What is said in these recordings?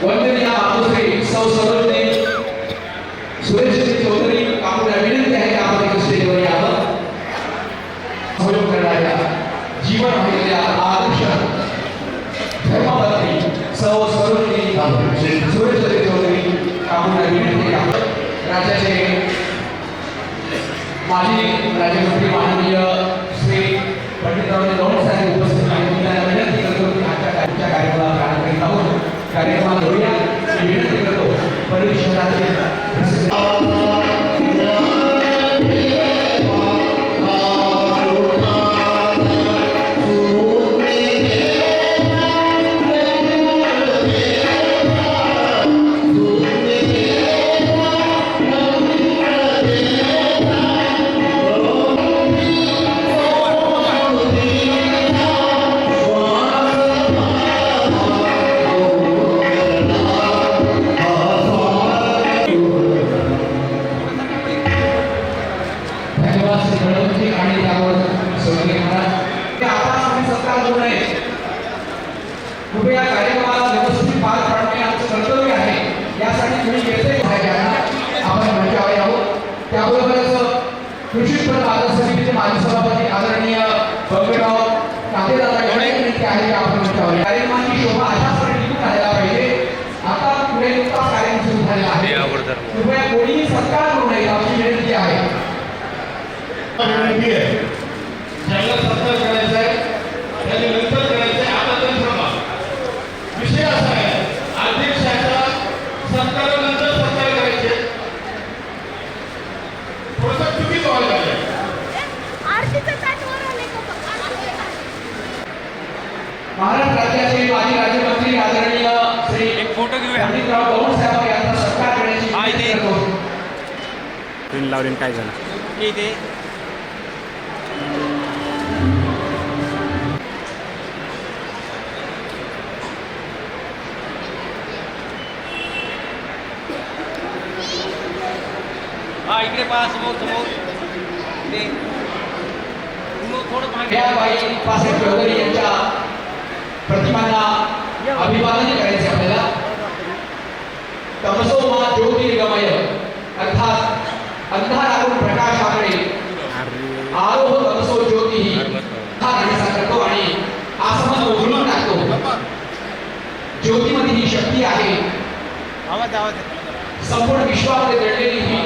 वंदनीय मातोश्री सौ सरोजनी सुरेश चौधरी आपल्याला विनंती आहे की आपण एक स्टेजवर यावं. सहयोग करणाऱ्या जीवन वाहिलेल्या आदर्श धर्मपत्नी सौ सरोजनी सुरेश चौधरी आपल्याला विनंती आहे. राज्याचे माजी राज्यमंत्री माननीय श्री पंडितराव दौंड साहेब उपस्थित आहेत. त्यांना विनंती करतो की आजच्या कार्यक्रमाला प्रारंभ करीत आहोत. कार्यक्रमात होऊया मी विनंती करतो परिषदाचे कृपया कार्यक्रमाला व्यवस्थित पार पाडणे आमचं कर्तव्य आहे. यासाठी तुम्ही येते आपण मंचावर आहोत. त्याबरोबरच कृषी उत्पन्न बाजार समितीचे माजी सभापती आदरणीय बंगेराव कांदेदादा यांची विनंती आहे की आपण मंचावर कार्यक्रमाची शोभा अशाच टिकून राहायला पाहिजे. आता पुढे नुकताच कार्यक्रम सुरू झालेला आहे. कृपया कोणीही सत्कार करू नये आमची विनंती आहे. ज्याला सत्कार करायचा आहे त्याने नंतर करायचं आहे. आता तर थांबा. विषय असा आहे अध्यक्षाचा सत्कारानंतर सत्कार करायचे थोडंसं चुकीचं व्हायला पाहिजे. महाराष्ट्र राज्याचे माजी राज्यमंत्री आदरणीय श्री एक फोटो घेऊया. पंडितराव दौंड साहेब यांचा सत्कार करण्याची विनंती करतो. ट्रेन लावून काय झालं इथे हा इकडे पहा समोर समोर ते थोडं मागे बाई पासेट चौधरी यांच्या प्रतिमांना अभिवादन करायचे आपल्याला. तमसो मा ज्योतिर्गमय अर्थात अंधारातून प्रकाशाकडे आरोह तमसो ज्योती हा गाण्याचा करतो आणि आसमान उघडून टाकतो. ज्योतीमध्ये ही शक्ती आहे. आवाज आवाज संपूर्ण विश्वामध्ये दडलेली ही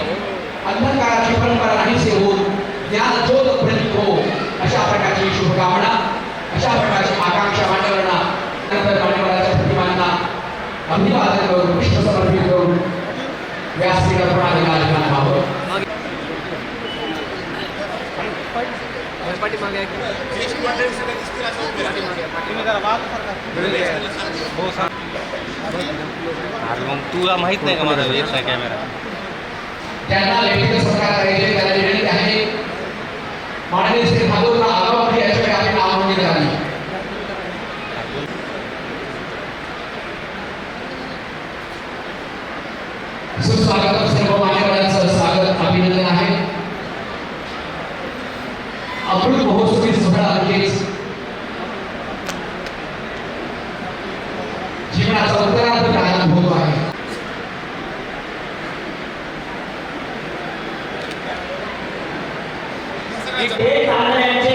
अंधकाराची परंपरा नाहीसे होऊन ज्ञान ज्योत प्रतीक हो अशा प्रकारची शुभकामना अशा प्रकारची आकांक्षा मांडवना नंतर मान्यवराच्या प्रतिमांना अभिवादन करून पुष्प समर्पित करून व्यासपीठावर प्रार्थना व्हावं. मग तुला माहित नाही का माझा व्यवसाय कॅमेरा ज्यांना लेखित सत्कार करायचे त्याला विनंती आहे माननीय श्री भागवतराव आगावकर यांच्याकडे आपली नाव नोंदणी करावी. सुस्वागत सर्व मान्यवरांचं स्वागत अभिनंदन आहे. अमृत महोत्सवी सोहळा म्हणजेच जीवनाचा उत्तरार्ध आनंद होतो आहे. हे चालण्याचे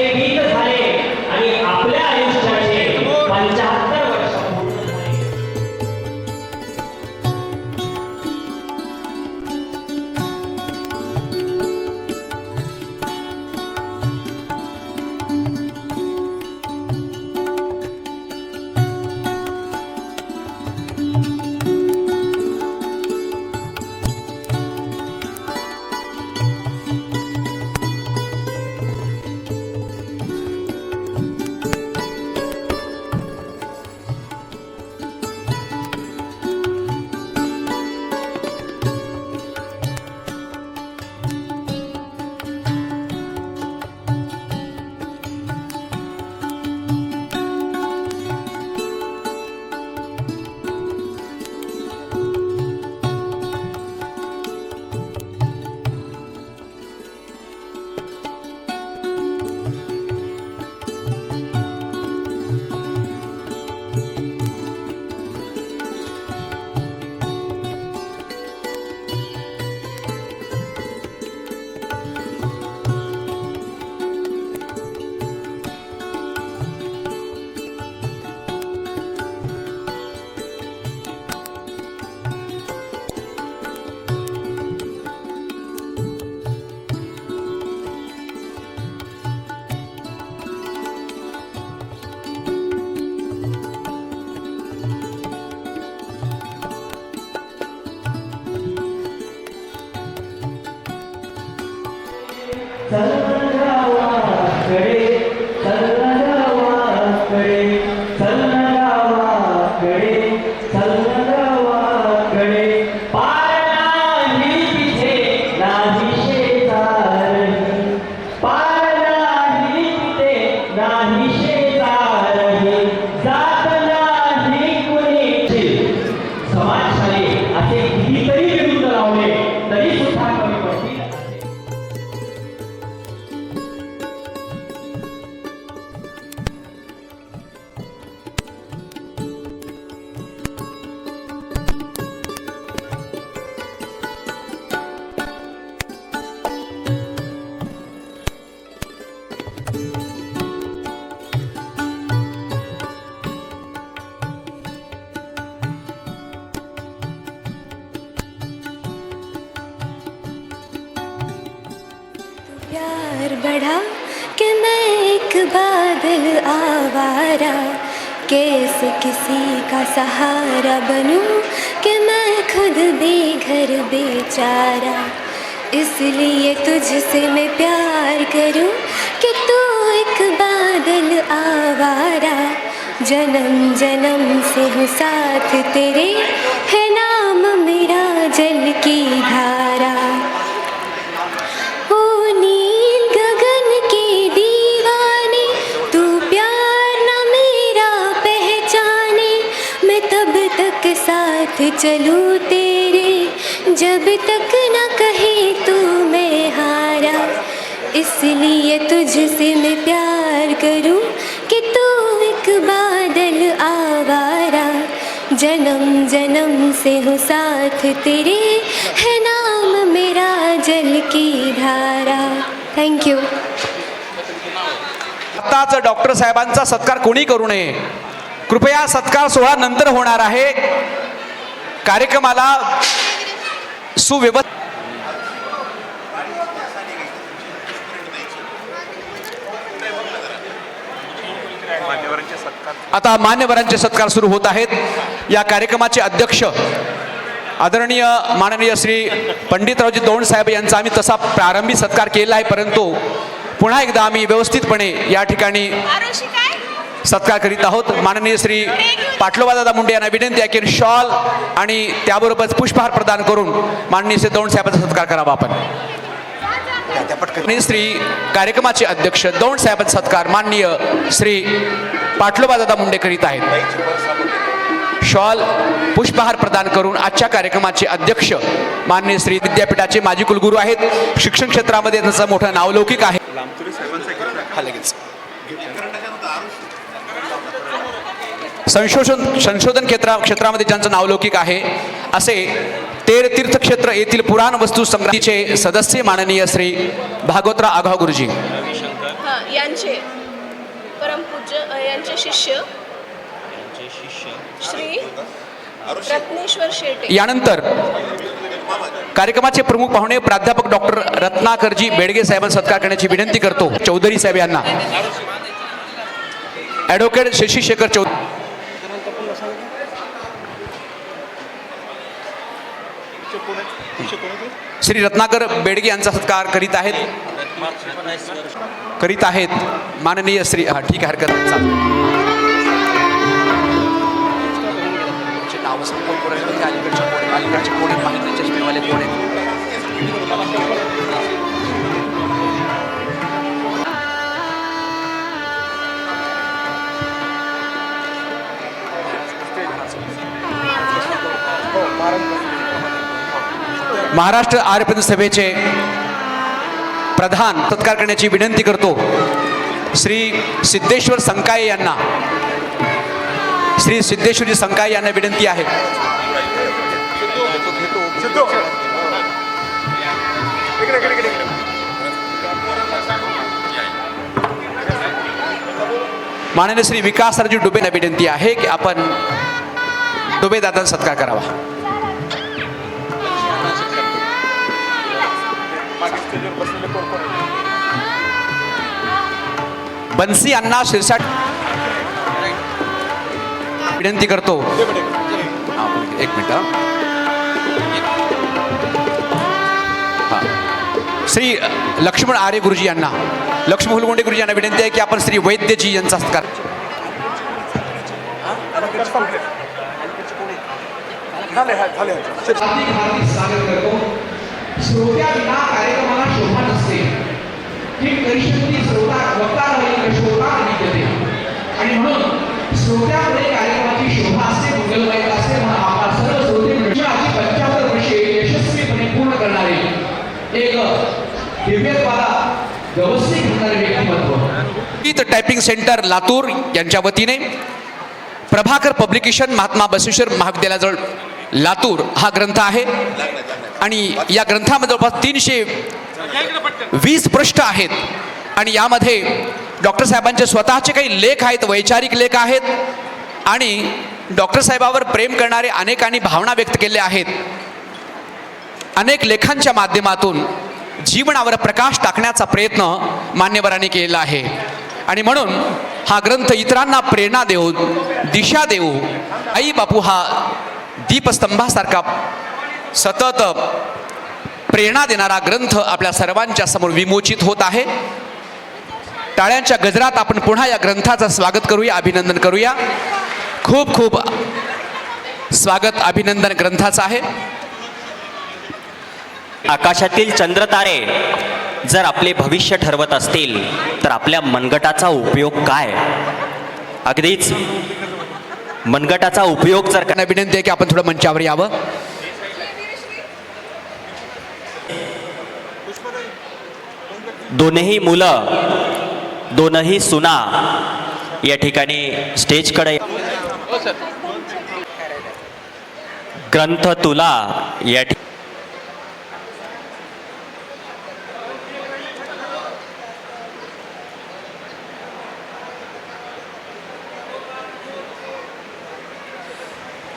प्यार बढ़ा कि मैं एक बादल आवारा, कैसे किसी का सहारा बनूं कि मैं खुद बेघर बेचारा। इसलिए तुझसे मैं प्यार करूं कि तू एक बादल आवारा। जन्म जन्म से हूँ साथ तेरे, है नाम मेरा जल की धारा। साथ चलूं तेरे जब तक न कहे तू मैं हारा। इसलिए तुझसे मैं प्यार करूं कि तू एक बादल आवारा। जन्म जन्म से हूँ साथ तेरे, है नाम मेरा जल की धारा। Thank you. आताच डॉक्टर साहेबांचा सत्कार कोणी करू नये. कृपया सत्कार सोहळा नंतर होणार आहे. कार्यक्रमाला सुव्यवस्थित. आता मान्यवरांचे सत्कार सुरू होत आहेत. या कार्यक्रमाचे अध्यक्ष आदरणीय माननीय श्री पंडितरावजी दौंड साहेब यांचा आम्ही तसा प्रारंभी सत्कार केला आहे, परंतु पुन्हा एकदा आम्ही व्यवस्थितपणे या ठिकाणी सत्कार करीत आहोत. माननीय श्री पाटलोबादादा मुंडे यांना विनंती आहे की शॉल आणि त्याबरोबरच पुष्पहार प्रदान करून माननीय श्री दौंड साहेबांचा सत्कार करावा. आपण श्री कार्यक्रमाचे अध्यक्ष दौंड साहेबांचा सत्कार माननीय श्री पाटलोबादादा मुंडे करीत आहेत. शॉल पुष्पहार प्रदान करून आजच्या कार्यक्रमाचे अध्यक्ष माननीय श्री विद्यापीठाचे माजी कुलगुरू आहेत. शिक्षण क्षेत्रामध्ये त्यांचं मोठं नावलौकिक आहे. संशोधन क्षेत्रामध्ये ज्यांचं नावलौकिक आहे असे तेर तीर्थक्षेत्र येथील पुराण वस्तू संग्रहाचे सदस्य माननीय श्री भागवतराव आघाव गुरुजी यांचे परमपूज्य यांचे शिष्य श्री रत्नेश्वर शेटे. यानंतर कार्यक्रमाचे प्रमुख पाहुणे प्राध्यापक डॉक्टर रत्नाकरजी बेडगे साहेबांचा सत्कार करण्याची विनंती करतो. चौधरी साहेब यांना ॲडव्होकेट शशी शेखर चौधरी श्री रत्नाकर बेडगे यांचा सत्कार करीत आहेत माननीय श्री ठीक आहे हरकत महाराष्ट्र आर्यपंथ सभेचे प्रधान सत्कार करण्याची विनंती करतो. श्री सिद्धेश्वर संकाये यांना श्री सिद्धेश्वरजी संकाये यांना विनंती आहे. माननीय श्री विकासरावजी डुबे यांना विनंती आहे की आपण डुबे दादांचा सत्कार करावा. बन्सी अण्णा शिरसाट विनंती करतो. एक मिनिट. श्री लक्ष्मण आर्य गुरुजी यांना, लक्ष्मण हुलगोंडे गुरुजी यांना विनंती आहे की आपण श्री वैद्यजी यांचा सत्कार. हार्दिक स्वागत करतो. श्रोत्या विना कार्यक्रमाला शोभा नसते. ही करिष्यंती श्रोता वक्ता नाही श्रोता विद्यते. आणि म्हणून श्रोत्याकडे कार्यक्रमाची शोभा असते, मंगलमय असते. म्हणून आपण सर्व श्रोते मंडळाची 75 वर्षे यशस्वीपणे पूर्ण करणारे एक दिव्यत्वाला व्यवस्थित करणारे व्यक्तिमत्व टायपिंग सेंटर लातूर यांच्या वतीने प्रभाकर पब्लिकेशन महात्मा बसवेश्वर महाविद्यालयाजवळ लातूर हा ग्रंथ आहे. आणि या ग्रंथामध्ये जवळपास 320 पृष्ठ आहेत. आणि यामध्ये डॉक्टर साहेबांचे स्वतःचे काही लेख आहेत, वैचारिक लेख आहेत. आणि डॉक्टर साहेबावर प्रेम करणारे अनेकांनी भावना व्यक्त केल्या आहेत. अनेक लेखांच्या माध्यमातून जीवनावर प्रकाश टाकण्याचा प्रयत्न मान्यवरांनी केलेला आहे. आणि म्हणून हा ग्रंथ इतरांना प्रेरणा देऊ, दिशा देऊ. आई बापू हा दीपस्तंभासारखा सतत प्रेरणा देणारा ग्रंथ आपल्या सर्वांच्या समोर विमोचित होत आहे. टाळ्यांच्या गजरात आपण पुन्हा या ग्रंथाचं स्वागत करूया, अभिनंदन करूया. खूप खूप स्वागत, अभिनंदन ग्रंथाचं आहे. आकाशातील चंद्रतारे जर आपले भविष्य ठरवत असतील तर आपल्या मनगटाचा उपयोग काय? अगदीच मनगटाचा उपयोग जर त्यांना विनंती आहे की आपण थोडं मंचावर यावं. दोनही मुलं, दोनही सुना या ठिकाणी स्टेजकडे. ग्रंथ तुला या ठिकाणी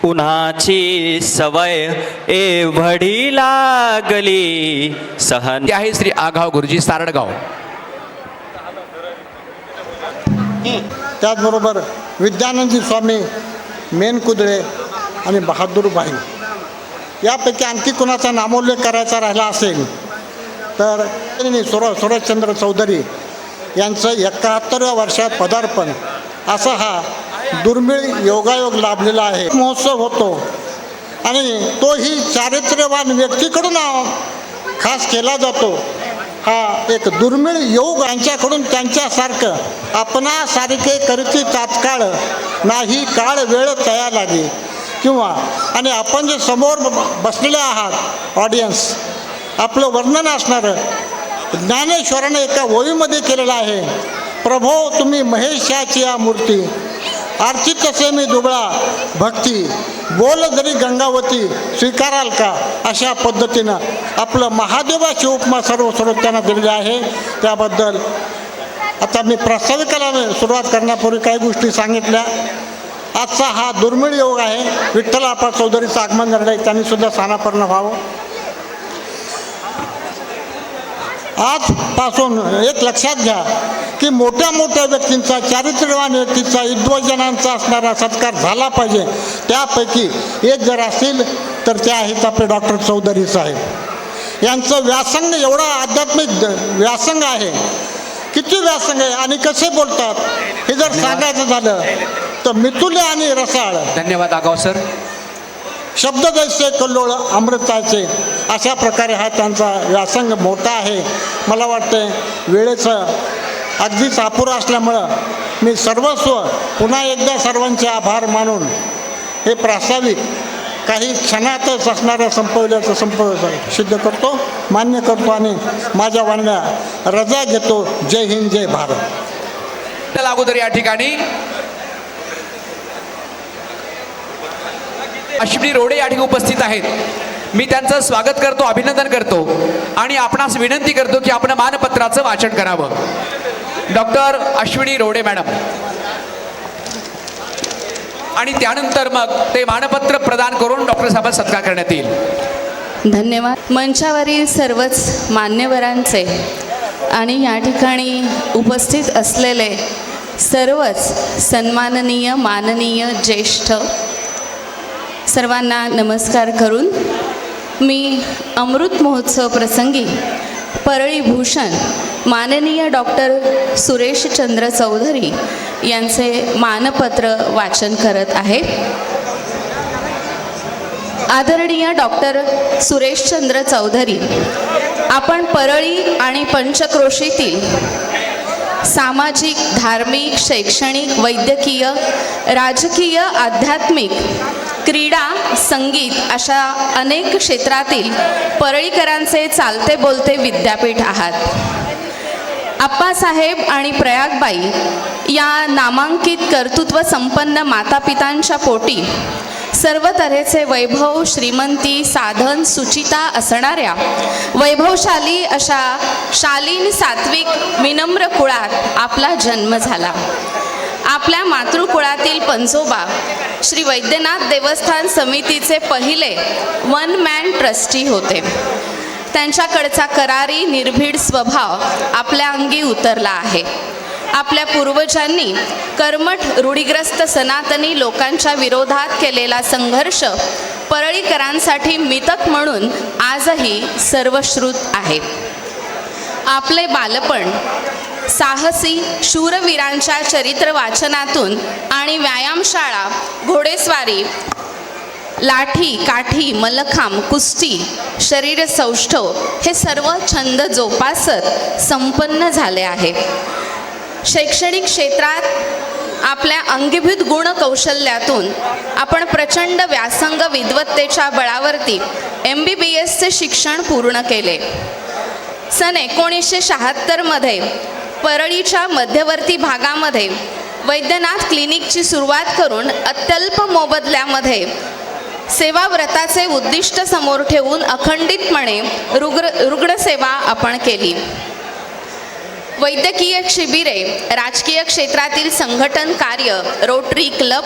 उन्हाची सवय एवढी लागली सहन. ते आहे श्री आघाव गुरुजी सारडगाव. त्याचबरोबर विद्यानंदजी स्वामी, मेनकुदळे आणि बहादूरबाई यापैकी आणखी कुणाचा नामोल्लेख करायचा राहिला असेल तर सुरेशचंद्र चौधरी यांचं 71व्या वर्षात पदार्पण असा हा दुर्मिळ योगायोग लाभलेला आहे. महोत्सव होतो आणि तोही चारित्र्यवान व्यक्तीकडून खास केला जातो. हा एक दुर्मिळ योग. यांच्याकडून त्यांच्यासारखं आपणासारखे करती तात्काळ नाही काळ वेळ तया लागे किंवा आणि आपण जे समोर बसलेले आहात ऑडियन्स, आपलं वर्णन असणारं ज्ञानेश्वरानं एका ओळीमध्ये केलेलं आहे. प्रभो तुम्ही महेशाची या मूर्ती, आरती तसे मी दुबळा भक्ती, बोल जरी गंगावती स्वीकाराल का, अशा पद्धतीनं आपलं महादेवाची उपमा सर्व श्रोत्यांना दिलेली आहे. त्याबद्दल आता मी प्रास्ताविकाला सुरुवात करण्यापूर्वी काही गोष्टी सांगितल्या. आजचा हा दुर्मिळ योग आहे. विठ्ठलाप्पा चौधरीचं आगमन झालं आहे, त्यांनीसुद्धा स्थानापन्न व्हावं. आजपासून एक लक्षात घ्या की मोठ्या मोठ्या व्यक्तींचा, चारित्र्यवान व्यक्तीचा, विद्वजनांचा असणारा सत्कार झाला पाहिजे. त्यापैकी एक जर असतील तर ते आहेत आपले डॉक्टर चौधरी साहेब. यांचं व्यासंग एवढा आध्यात्मिक व्यासंग आहे. किती व्यासंग आहे आणि कसे बोलतात हे जर सांगायचं झालं तर मितुले आणि रसाळ. धन्यवाद आगाव सर. शब्द जैसे कल्लोळ अमृताचे, अशा प्रकारे हा त्यांचा व्यासंग मोठा आहे. मला वाटतं वेळेचं अगदीच अपुरं असल्यामुळं मी सर्वस्व पुन्हा एकदा सर्वांचे आभार मानून हे प्रास्ताविक काही क्षणातच असणाऱ्या संपवल्याचं सिद्ध करतो, मान्य करतो आणि माझ्या वाण्या रजा घेतो. जय हिंद, जय भारत. अगोदर या ठिकाणी अश्विनी रोडे या ठिकाणी उपस्थित आहेत. मी त्यांचं स्वागत करतो, अभिनंदन करतो आणि आपणास विनंती करतो की आपण मानपत्राचं वाचन करावं. डॉक्टर अश्विनी रोडे मॅडम आणि त्यानंतर मग ते मानपत्र प्रदान करून डॉक्टर साहेबांचा सत्कार करण्यात येईल. धन्यवाद. मंचावरील सर्वच मान्यवरांचे आणि या ठिकाणी उपस्थित असलेले सर्वच सन्माननीय, माननीय, ज्येष्ठ सर्वांना नमस्कार करून मी अमृत महोत्सव प्रसंगी परळी भूषण माननीय डॉक्टर सुरेशचंद्र चौधरी यांचे मानपत्र वाचन करत आहे. आदरणीय डॉक्टर सुरेशचंद्र चौधरी, आपण परळी आणि पंचक्रोशीतील सामाजिक, धार्मिक, शैक्षणिक, वैद्यकीय, राजकीय, आध्यात्मिक, क्रीडा, संगीत अशा अनेक क्षेत्रातील परळीकरांचे चालते बोलते विद्यापीठ आहात. आप्पासाहेब आणि प्रयागबाई या नामांकित कर्तृत्व संपन्न मातापितांच्या पोटी सर्व तऱ्हेचे वैभव, श्रीमंती, साधन, सुचिता असणाऱ्या वैभवशाली अशा शालीन, सात्विक, विनम्र कुळात आपला जन्म झाला. आपल्या मातृकुळातील पंजोबा श्री वैद्यनाथ देवस्थान समितीचे पहिले वन मॅन ट्रस्टी होते. त्यांच्याकडचा करारी, निर्भीड स्वभाव आपल्या अंगी उतरला आहे. आपल्या पूर्वजांनी कर्मठ, रूढीग्रस्त सनातनी लोकांच्या विरोधात केलेला संघर्ष परळीकरांसाठी मितक म्हणून आजही सर्वश्रुत आहे. आपले बालपण साहसी शूरवीरांच्या चरित्र वाचनातून आणि व्यायामशाळा, घोडेस्वारी, लाठी, काठी, मल्लखांब, कुस्ती, शरीर सौष्ठव हे सर्व छंद जोपासत संपन्न झाले आहे. शैक्षणिक क्षेत्रात आपल्या अंगीभूत गुण कौशल्यातून आपण प्रचंड व्यासंग विद्वत्तेच्या बळावरती MBBSचे शिक्षण पूर्ण केले. सन 1976मध्ये परळीच्या मध्यवर्ती भागामध्ये वैद्यनाथ क्लिनिकची सुरुवात करून अत्यल्प मोबदल्यामध्ये सेवाव्रताचे उद्दिष्ट समोर ठेवून अखंडितपणे रुग्णसेवा आपण केली. वैद्यकीय शिबिरे, राजकीय क्षेत्रातील संघटन कार्य, रोटरी क्लब,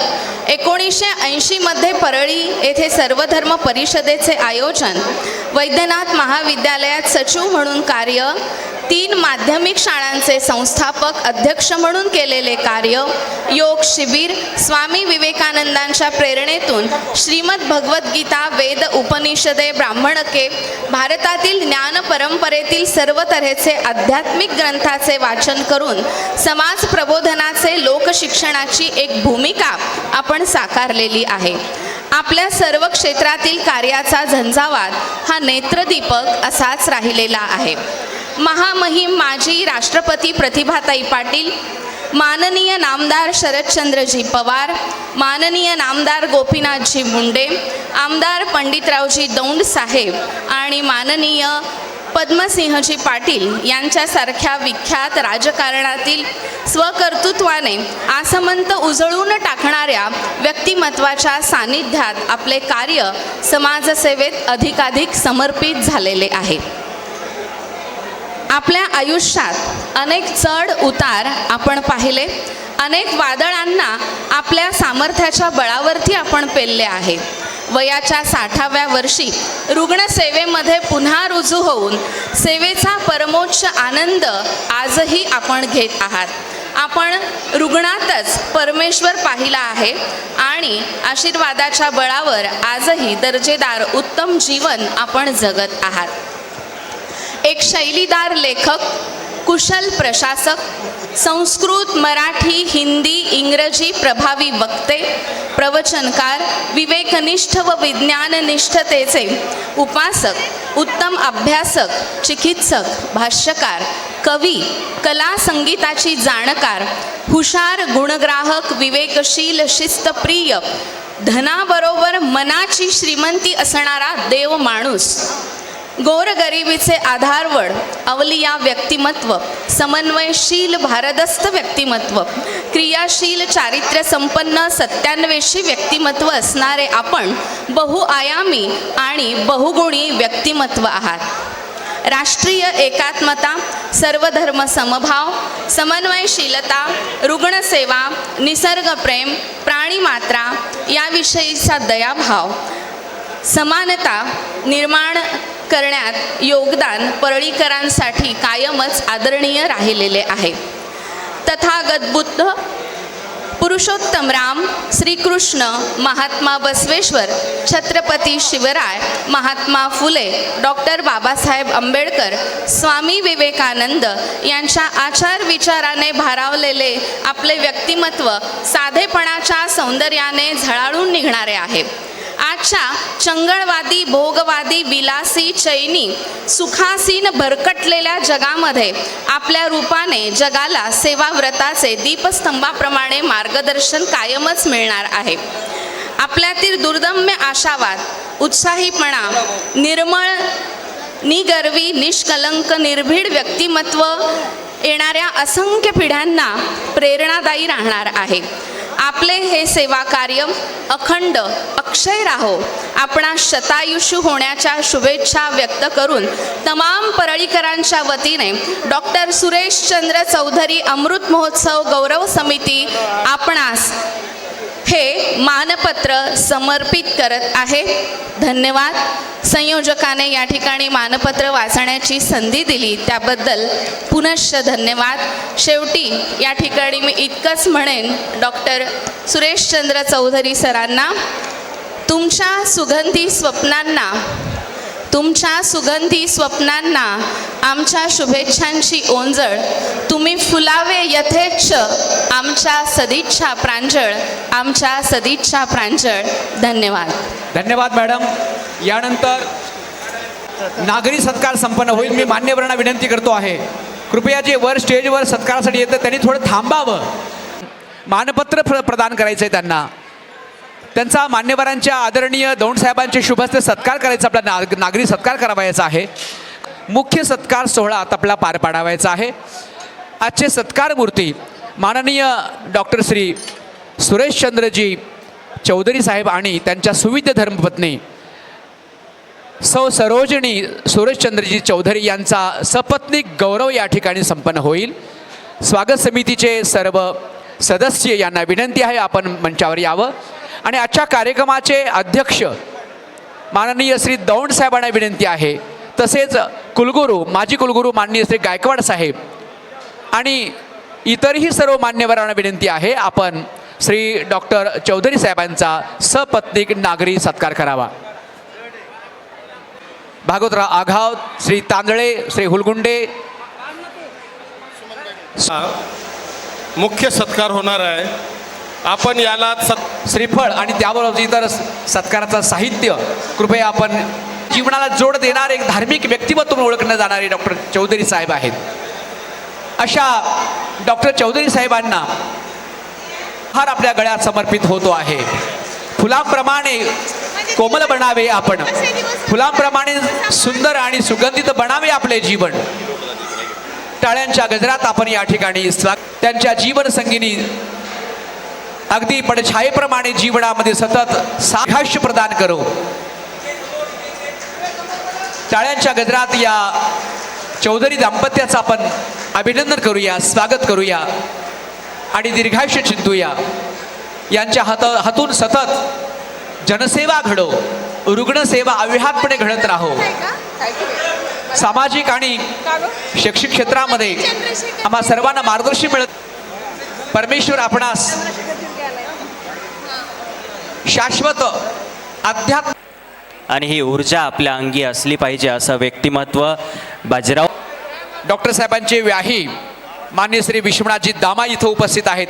1980मध्ये परळी येथे सर्वधर्म परिषदेचे आयोजन, वैद्यनाथ महाविद्यालयात सचिव म्हणून कार्य, 3 माध्यमिक शाळांचे संस्थापक अध्यक्ष म्हणून केलेले कार्य, योग शिबिर, स्वामी विवेकानंदांच्या प्रेरणेतून श्रीमद भगवद्गीता, वेद, उपनिषदे, ब्राह्मणके, भारतातील ज्ञान परंपरेतील सर्व तऱ्हेचे आध्यात्मिक ग्रंथाचे वाचन करून समाज प्रबोधनाचे, लोकशिक्षणाची एक भूमिका आपण साकारलेली आहे. आपल्या सर्व क्षेत्रातील कार्याचा झंझावात हा नेत्रदीपक असाच राहिलेला आहे. महामहिम माजी राष्ट्रपती प्रतिभाताई पाटील, माननीय नामदार शरदचंद्रजी पवार, माननीय नामदार गोपीनाथजी मुंडे, आमदार पंडितरावजी दौंड साहेब आणि माननीय पद्मसिंहजी पाटील यांच्यासारख्या विख्यात राजकारणातील स्वकर्तृत्वाने आसमंत उजळून टाकणाऱ्या व्यक्तिमत्वाच्या सानिध्यात आपले कार्य समाजसेवेत अधिकाधिक समर्पित झालेले आहे. आपल्या आयुष्यात अनेक चढ उतार आपण पाहिले, अनेक वादळांना आपल्या सामर्थ्याच्या बळावरती आपण पेलले आहे. वयाच्या 60व्या वर्षी रुग्णसेवेमध्ये पुन्हा रुजू होऊन सेवेचा परमोच्च आनंद आजही आपण घेत आहात. आपण रुग्णातच परमेश्वर पाहिला आहे आणि आशीर्वादाच्या बळावर आजही दर्जेदार उत्तम जीवन आपण जगत आहात. एक शैलीदार लेखक, कुशल प्रशासक, संस्कृत, मराठी, हिंदी, इंग्रजी प्रभावी वक्ते, प्रवचनकार, विवेकनिष्ठ व विज्ञाननिष्ठतेचे उपासक, उत्तम अभ्यासक, चिकित्सक, भाष्यकार, कवी, कला संगीताची जाणकार, हुशार, गुणग्राहक, विवेकशील, शिस्तप्रिय, धनाबरोबर मनाची श्रीमंती असणारा देव माणूस, गोरगरिबीचे आधारवड, अवलिया व्यक्तिमत्व, समन्वयशील भारदस्त व्यक्तिमत्व, क्रियाशील चारित्र्य संपन्न सत्यान्वेषी व्यक्तिमत्व असणारे आपण बहुआयामी आणि बहुगुणी व्यक्तिमत्व आहात. राष्ट्रीय एकात्मता, सर्वधर्म समभाव, समन्वयशीलता, रुग्णसेवा, निसर्गप्रेम, प्राणीमात्रा याविषयीचा दयाभाव, समानता निर्माण करण्यात योगदान परळीकरांसाठी कायमच आदरणीय राहिलेले आहे. तथागत बुद्ध पुरुषोत्तम राम, श्रीकृष्ण, महात्मा बसवेश्वर, छत्रपती शिवराय, महात्मा फुले, डॉक्टर बाबासाहेब आंबेडकर, स्वामी विवेकानंद यांच्या आचार विचाराने भारावलेले आपले व्यक्तिमत्व साधेपणाच्या सौंदर्याने झळाळून निघणारे आहे. आजच्या चंगळवादी, भोगवादी, विलासी, चैनी, सुखासीन भरकटलेल्या जगामध्ये आपल्या रूपाने जगाला सेवाव्रताचे दीपस्तंभाप्रमाणे मार्गदर्शन कायमच मिळणार आहे. आपल्यातील दुर्दम्य आशावाद, उत्साहीपणा, निर्मळ, निगर्वी, निष्कलंक, निर्भीड व्यक्तिमत्व येणाऱ्या असंख्य पिढ्यांना प्रेरणादायी राहणार आहे. आपले हे सेवा कार्य अखंड अक्षय राहो. आपणा शतायुषी होण्याच्या शुभेच्छा व्यक्त करून तमाम परळीकरांच्या वतीने डॉक्टर सुरेशचंद्र चौधरी अमृत महोत्सव गौरव समिती आपणास हे मानपत्र समर्पित करत आहे. धन्यवाद. संयोजकाने या ठिकाणी मानपत्र वाचण्याची संधी दिली त्याबद्दल पुनश्च धन्यवाद. शेवटी या ठिकाणी मी इतकंच म्हणेन, डॉक्टर सुरेशचंद्र चौधरी सरांना तुमच्या सुगंधी स्वप्नांना आमच्या शुभेच्छांची ओंजळ, तुम्ही फुलावे यथेच्छ आमच्या सदिच्छा प्रांजळ. धन्यवाद. धन्यवाद मॅडम. यानंतर नागरी सत्कार संपन्न होईल. मी मान्यवरांना विनंती करतो आहे, कृपया जे वर स्टेजवर सत्कारासाठी येतं त्यांनी थोडं थांबावं. मानपत्र प्रदान करायचं आहे त्यांना. त्यांचा मान्यवरांच्या आदरणीय दौंड साहेबांचे शुभहस्ते सत्कार करायचा, आपला नागरी सत्कार करावायचा आहे. मुख्य सत्कार सोहळा आता आपला पार पाडावायचा आहे. आजचे सत्कार मूर्ती माननीय डॉक्टर श्री सुरेशचंद्रजी चौधरी साहेब आणि त्यांच्या सुविद्य धर्मपत्नी सौ सरोजिनी सुरेशचंद्रजी चौधरी यांचा सपत्नीक गौरव या ठिकाणी संपन्न होईल. स्वागत समितीचे सर्व सदस्य यांना विनंती आहे आपण मंचावर यावं. आणि आजच्या कार्यक्रमाचे अध्यक्ष माननीय श्री दौंड साहेबांना विनंती आहे, तसेच कुलगुरू, माजी कुलगुरू माननीय श्री गायकवाड साहेब आणि इतरही सर्व मान्यवरांना विनंती आहे आपण श्री डॉक्टर चौधरी साहेबांचा सपत्नीक नागरी सत्कार करावा. भागवतराव आघाव, श्री तांदळे, श्री हुलगुंडे. मुख्य सत्कार होणार आहे. आपण याला श्रीफळ आणि त्याबरोबर इतर सत्काराचं साहित्य कृपया आपण जीवनाला जोड देणार एक धार्मिक व्यक्तिमत्व ओळखण्यात जाणारे डॉक्टर चौधरी साहेब आहेत. अशा डॉक्टर चौधरी साहेबांना हार आपल्या गळ्यात समर्पित होतो आहे. फुलांप्रमाणे कोमल बनावे आपण, फुलांप्रमाणे सुंदर आणि सुगंधित बनावे आपले जीवन. टाळ्यांच्या गजरात आपण या ठिकाणी त्यांच्या जीवन संगिनी अगदी पडछायेप्रमाणे जीवनामध्ये सतत साहाय्य प्रदान करू. टाळ्यांच्या गजरात या चौधरी दाम्पत्याचं आपण अभिनंदन करूया, स्वागत करूया आणि दीर्घायुष्य चिंतूया. यांच्या हातून सतत जनसेवा घडो, रुग्णसेवा अव्याहतपणे घडत राहो. सामाजिक आणि शैक्षणिक क्षेत्रामध्ये आम्हा सर्वांना मार्गदर्शन मिळत. परमेश्वर आपणास शाश्वत अध्यात्म आणि ही ऊर्जा आपल्या अंगी असली पाहिजे असं व्यक्तिमत्व बाजीराव. डॉक्टर साहेबांचे व्याही मान्य श्री विश्वनाथजी दामा इथं उपस्थित आहेत.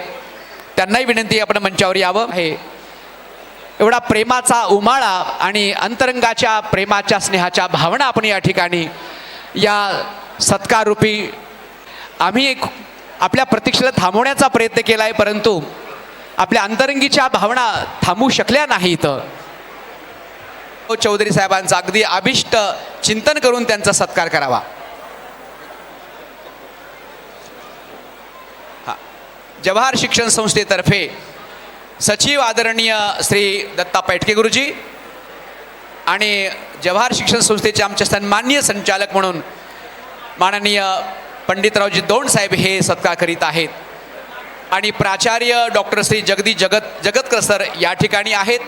त्यांनाही विनंती आपण मंचावर यावं आहे. एवढा प्रेमाचा उमाळा आणि अंतरंगाच्या प्रेमाच्या स्नेहाच्या भावना आपण या ठिकाणी या सत्काररूपी आम्ही आपल्या प्रतीक्षेला थांबवण्याचा प्रयत्न केला आहे, परंतु आपल्या अंतरंगीच्या भावना थांबू शकल्या नाहीत. चौधरी साहेबांचा अगदी अभिष्ट चिंतन करून त्यांचा सत्कार करावा. जवाहर शिक्षण संस्थेतर्फे सचिव आदरणीय श्री दत्ता पैठके गुरुजी आणि जवाहर शिक्षण संस्थेचे आमचे सन्माननीय संचालक म्हणून माननीय पंडितरावजी दौंड साहेब हे सत्कार करीत आहेत. आणि प्राचार्य डॉक्टर श्री जगतकर सर या ठिकाणी आहेत.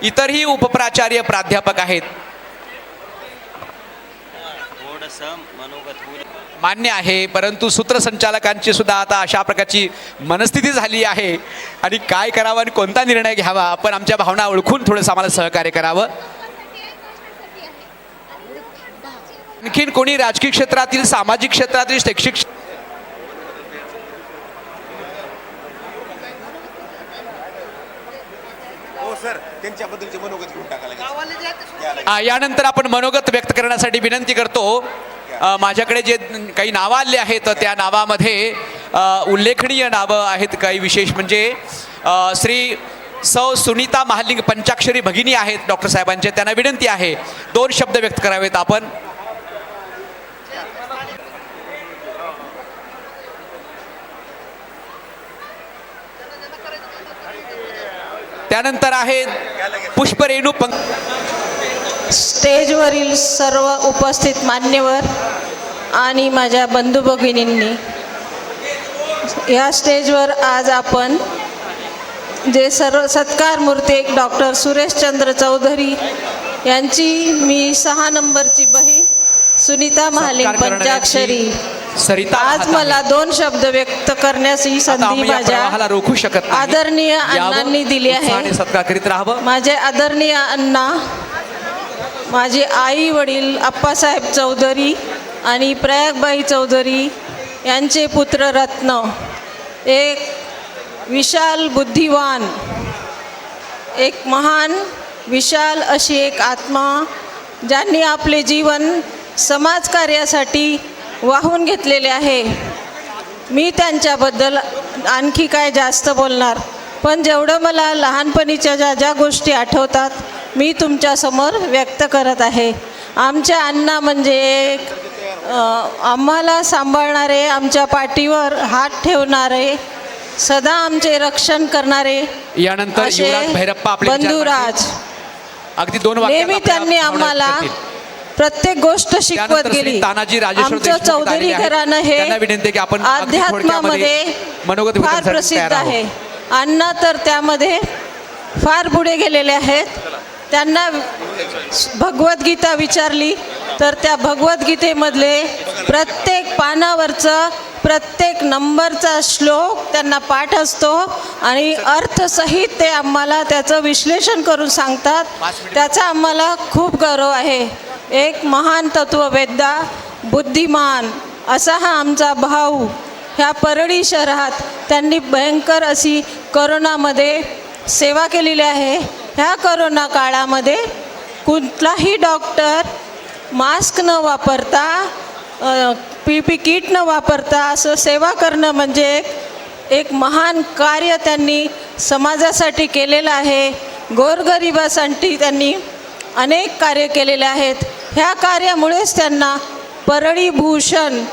इतरही उपप्राचार्य प्राध्यापक आहेत. मान्य आहे, परंतु सूत्रसंचालकांची सुद्धा आता अशा प्रकारची मनस्थिती झाली आहे आणि काय करावं आणि कोणता निर्णय घ्यावा, आपण आमच्या भावना ओळखून थोडंसं आम्हाला सहकार्य करावं. आणखीन कोणी राजकीय क्षेत्रातील, सामाजिक क्षेत्रातील, शैक्षिक यानंतर आपण मनोगत व्यक्त करण्यासाठी विनंती करतो. माझ्याकडे जे काही नावं आले आहेत त्या नावामध्ये उल्लेखनीय नावं आहेत. काही विशेष म्हणजे श्री सौ सुनीता महालिंग पंचाक्षरी भगिनी आहेत डॉक्टर साहेबांचे. त्यांना विनंती आहे 2 शब्द व्यक्त करावेत आपण. त्यानंतर आहे पुष्परेणू स्टेजवरील सर्व उपस्थित मान्यवर आणि माझ्या बंधू भगिनींनी, या स्टेजवर आज आपण जे सर्व सत्कार मूर्ती डॉक्टर सुरेशचंद्र चौधरी यांची मी 6 नंबरची बहीण सुनीता महालिंग पंचाक्षरी, आज मला 2 शब्द व्यक्त करण्याची संधी माझ्या रोखू शकत आदरणीय अण्णांनी दिली आहे. सत्कार करीत राहावं. माझे आदरणीय अण्णा, माझे आई वडील अप्पासाहेब चौधरी आणि प्रयागबाई चौधरी यांचे पुत्र रत्न, एक विशाल बुद्धिवान, एक महान विशाल अशी एक आत्मा, ज्यांनी आपले जीवन समाजकार्यासाठी वाहून घेतलेले आहे. मी त्यांच्याबद्दल आणखी काय जास्त बोलणार, पण जेवढं मला लहानपणीच्या ज्या गोष्टी आठवतात मी तुमच्यासमोर व्यक्त करत आहे. आमच्या अण्णा म्हणजे एक आम्हाला सांभाळणारे, आमच्या पाठीवर हात ठेवणारे, सदा आमचे रक्षण करणारे यानंतर असे बंधुराज. अगदी 2 वाक्यात नेहमी त्यांनी आम्हाला प्रत्येक गोष्ट शिकवत गेली. आमचं चौधरी घराणं हे अध्यात्मामध्ये फार प्रसिद्ध आहे. अण्णा तर त्यामध्ये फार पुढे गेलेले आहेत. त्यांना भगवद्गीता विचारली तर त्या भगवद्गीतेमधले प्रत्येक पानावरचं प्रत्येक नंबरचा श्लोक त्यांना पाठ असतो आणि अर्थसहित ते आम्हाला त्याचं विश्लेषण करून सांगतात. त्याचा आम्हाला खूप गौरव आहे. एक महान तत्ववेद्ता, बुद्धिमान असा हा आमचा भाऊ. ह्या परळी शहरात त्यांनी भयंकर अशी कोरोनामध्ये सेवा केलेली आहे. ह्या कोरोना काळामध्ये कुठलाही डॉक्टर मास्क न वापरता, PPE किट न वापरता असं सेवा करणं म्हणजे एक महान कार्य त्यांनी समाजासाठी केलेलं आहे. गोरगरिबासाठी त्यांनी अनेक कार्य केलेले आहेत. ह्या कार्यामुळेच त्यांना परळी भूषण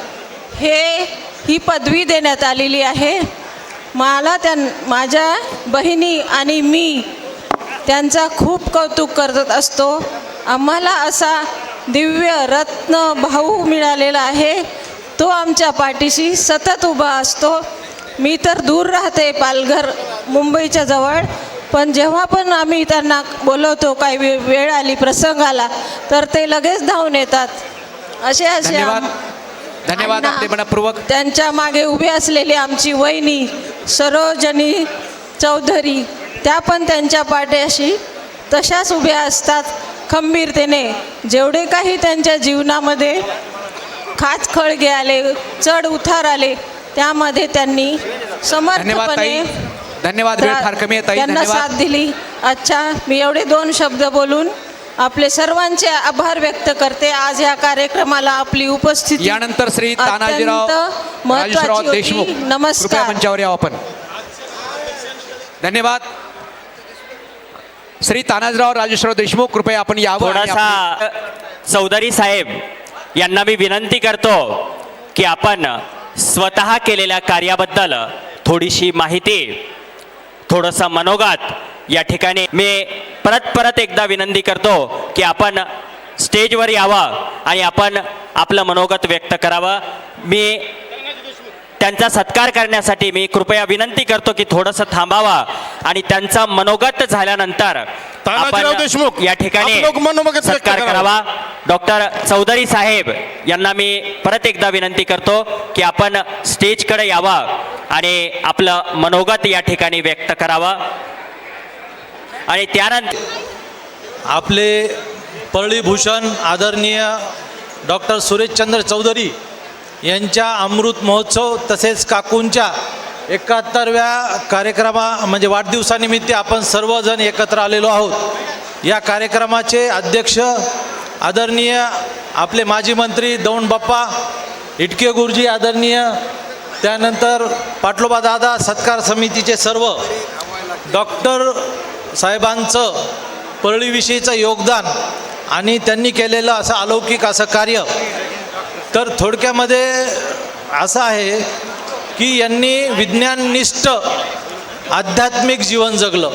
ही पदवी देण्यात आलेली आहे. मला माझ्या बहिणी आणि मी त्यांचा खूप कौतुक करत असतो. आम्हाला असा दिव्य रत्न भाऊ मिळालेला आहे. तो आमच्या पाठीशी सतत उभा असतो. मी तर दूर राहते, पालघर मुंबईच्या जवळ, पण जेव्हा पण आम्ही त्यांना बोलवतो, काही वेळ आली, प्रसंग आला, तर ते लगेच धावून येतात. असे धन्यवाद आपले मनपूर्वक. त्यांच्या मागे उभी असलेली आमची वहिनी सरोजनी चौधरी, त्या पण त्यांच्या पाठीशी तशाच उभ्या असतात खंबीरतेने. जेवढे काही त्यांच्या जीवनामध्ये खाचखळगे आले, चढ उतार आले, त्यामध्ये त्यांनी समर्थपणे त्यांना साथ दिली. अच्छा, मी एवढे 2 शब्द बोलून आपले सर्वांचे आभार व्यक्त करते. आज या कार्यक्रमाला आपली उपस्थिती यानंतर श्री तानाजीराव देशमुख, नमस्कार. मंचावर यावं आपण. धन्यवाद. श्री तानाजीराव राजेश्वरराव देशमुख, कृपया आपण यावं. थोडासा चौधरी साहेब यांना मी विनंती करतो की आपण स्वतः केलेल्या कार्याबद्दल थोडीशी माहिती, थोडंसं मनोगत या ठिकाणी मी परत एकदा विनंती करतो की आपण स्टेजवर यावं आणि आपण आपलं मनोगत व्यक्त करावं. मी त्यांचा सत्कार करण्यासाठी मी कृपया विनंती करतो की थोडंसं थांबावा आणि त्यांचा मनोगत झाल्यानंतर तानाजीराव आपण देशमुख, या ठिकाणी आपण लोक मनोगत व्यक्त सत्कार करावा. करावा. डॉक्टर चौधरी साहेब यांना मी परत एकदा विनंती करतो की आपण स्टेजकडे यावा आणि आपलं मनोगत या ठिकाणी व्यक्त करावा. आणि त्यानंतर आपले परळीभूषण आदरणीय डॉक्टर सुरेशचंद्र चौधरी यांच्या अमृत महोत्सव तसेच काकूंच्या 71व्या कार्यक्रमा म्हणजे वाढदिवसानिमित्त आपण सर्वजण एकत्र आलेलो आहोत. या कार्यक्रमाचे अध्यक्ष आदरणीय आपले माजी मंत्री दौंड बाप्पा इटके गुरुजी आदरणीय, त्यानंतर पाटलोबा दादा सत्कार समितीचे सर्व डॉक्टर साहेबांचं परळीविषयीचं योगदान आणि त्यांनी केलेलं असं अलौकिक असं कार्य. तर थोडक्यामध्ये असं आहे की यांनी विज्ञाननिष्ठ आध्यात्मिक जीवन जगलं.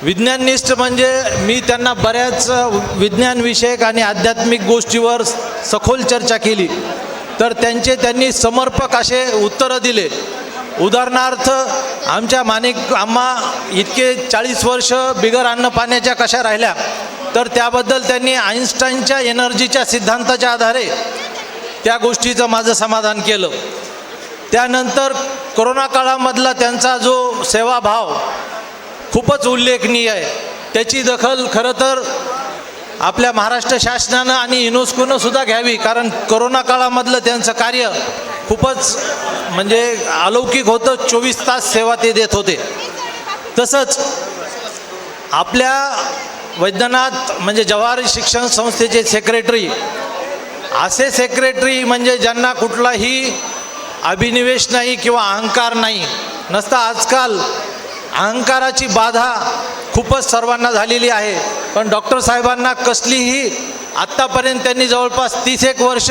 विज्ञाननिष्ठ म्हणजे मी त्यांना बऱ्याच विज्ञानविषयक आणि आध्यात्मिक गोष्टीवर सखोल चर्चा केली तर त्यांनी समर्पक असे उत्तरं दिले. उदाहरणार्थ आमच्या माणिक आम्हा इतके 40 वर्ष बिगर अन्न पाण्याच्या कशा राहिल्या तर त्याबद्दल त्यांनी आईन्स्टाईनच्या एनर्जीच्या सिद्धांताच्या आधारे त्या गोष्टीचं माझं समाधान केलं. त्यानंतर कोरोना काळामधला त्यांचा जो सेवाभाव खूपच उल्लेखनीय आहे. त्याची दखल खरं तर आपल्या महाराष्ट्र शासनानं आणि युनेस्कोनं सुद्धा घ्यावी, कारण कोरोना काळामधलं त्यांचं कार्य खूपच म्हणजे अलौकिक होतं. 24 तास सेवा ते देत होते. तसंच आपल्या वैद्यनाथ म्हणजे जवाहर शिक्षण संस्थेचे सेक्रेटरी, असे सेक्रेटरी म्हणजे ज्यांना कुठलाही अभिनिवेश नाही किंवा अहंकार नाही नसता. आजकाल अहंकाराची बाधा खूपच सर्वांना झालेली आहे, पण डॉक्टर साहेबांना कसलीही आत्तापर्यंत त्यांनी जवळपास 31 वर्ष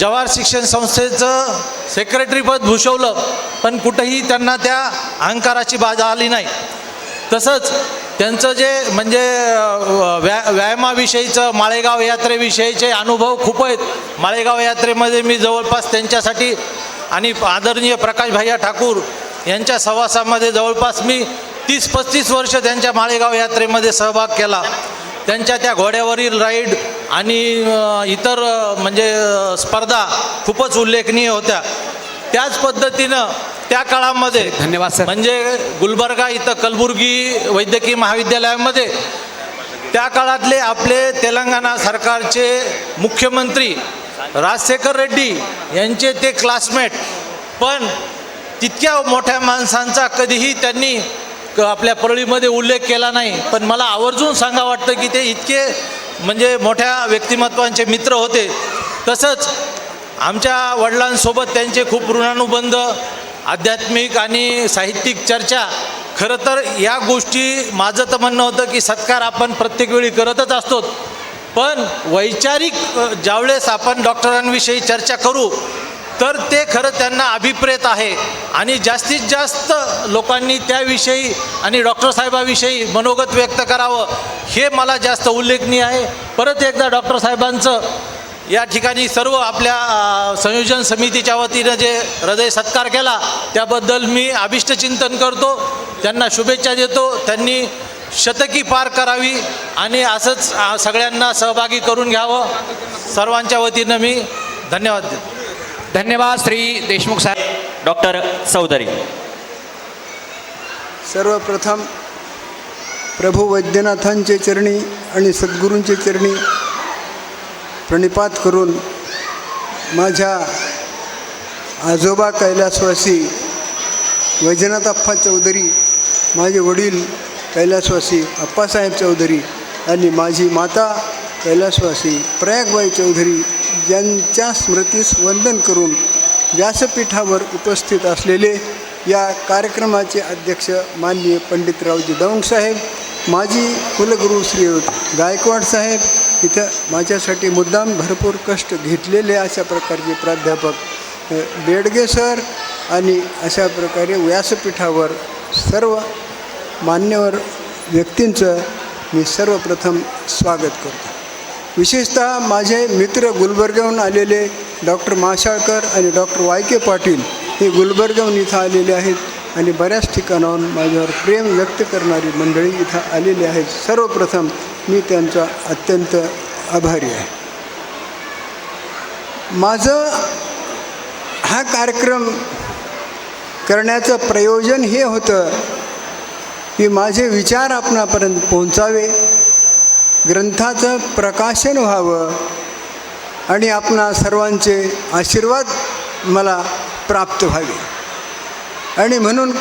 जवाहर शिक्षण संस्थेचं सेक्रेटरीपद भूषवलं, पण कुठंही त्यांना त्या अहंकाराची बाधा आली नाही. तसंच त्यांचं जे म्हणजे व्यायामाविषयीचं माळेगाव यात्रेविषयीचे अनुभव खूप आहेत. माळेगाव यात्रेमध्ये मी जवळपास त्यांच्यासाठी आणि आदरणीय प्रकाश भैया ठाकूर यांच्या सहवासामध्ये जवळपास मी 30-35 वर्ष त्यांच्या माळेगाव यात्रेमध्ये सहभाग केला. त्यांच्या त्या घोड्यावरील राईड आणि इतर म्हणजे स्पर्धा खूपच उल्लेखनीय होत्या. त्याच पद्धतीनं त्या काळामध्ये धन्यवाद सर. म्हणजे गुलबर्गा इथं कलबुर्गी वैद्यकीय महाविद्यालयामध्ये त्या काळातले आपले तेलंगणा सरकारचे मुख्यमंत्री राजशेखर रेड्डी यांचे ते क्लासमेट, पण तितक्या मोठ्या माणसांचा कधीही त्यांनी आपल्या परळीमध्ये उल्लेख केला नाही. पण मला आवर्जून सांगा वाटतं की ते इतके म्हणजे मोठ्या व्यक्तिमत्वांचे मित्र होते. तसंच आमच्या वडिलांसोबत त्यांचे खूप ऋणानुबंध, आध्यात्मिक आणि साहित्यिक चर्चा. खरं तर या गोष्टी माझं तर म्हणणं होतं की सत्कार आपण प्रत्येक वेळी करतच असतो, पण वैचारिक ज्यावेळेस आपण डॉक्टरांविषयी चर्चा करू तर ते खरं त्यांना अभिप्रेत आहे आणि जास्तीत जास्त लोकांनी त्याविषयी आणि डॉक्टर साहेबाविषयी मनोगत व्यक्त करावं हे मला जास्त उल्लेखनीय आहे. परत एकदा डॉक्टर साहेबांचं या ठिकाणी सर्व आपल्या संयोजन समितीच्या वतीनं जे हृदय सत्कार केला त्याबद्दल मी अभिष्टचिंतन करतो, त्यांना शुभेच्छा देतो. त्यांनी शतकी पार करावी आणि असंच सगळ्यांना सहभागी करून घ्यावं. सर्वांच्या वतीनं मी धन्यवाद देतो. धन्यवाद श्री देशमुख साहेब. डॉक्टर चौधरी. सर्वप्रथम प्रभू वैद्यनाथांचे चरणी आणि सद्गुरूंचे चरणी प्रणिपात करून माझ्या आजोबा कैलासवासी वैजनाथ अप्पा चौधरी, माझे वडील कैलासवासी अप्पासाहेब चौधरी आणि माझी माता कैलासवासी प्रयागबाई चौधरी यांच्या स्मृतीस वंदन करून व्यासपीठावर उपस्थित असलेले या कार्यक्रमाचे अध्यक्ष माननीय पंडितरावजी दौंड साहेब, माजी कुलगुरू श्री गायकवाड साहेब, इथं माझ्यासाठी मुद्दाम भरपूर कष्ट घेतलेले अशा प्रकारचे प्राध्यापक बेडगे सर आणि अशा प्रकारे व्यासपीठावर सर्व मान्यवर व्यक्तींचं मी सर्वप्रथम स्वागत करतो. विशेषतः माझे मित्र गुलबर्ग्याहून आलेले डॉक्टर माशाळकर आणि डॉक्टर वाय के पाटील हे गुलबर्गाहून इथं आलेले आहेत आणि बऱ्याच ठिकाणाहून माझ्यावर प्रेम व्यक्त करणारी मंडळी इथं आलेली आहेत. सर्वप्रथम मी त्यांचा अत्यंत आभारी आहे. माझं हा कार्यक्रम करण्याचं प्रयोजन हे होतं की माझे विचार आपणापर्यंत पोहोचावे, ग्रंथाचं प्रकाशन व्हावं आणि आपणा सर्वांचे आशीर्वाद मला प्राप्त व्हावे. आणि म्हणून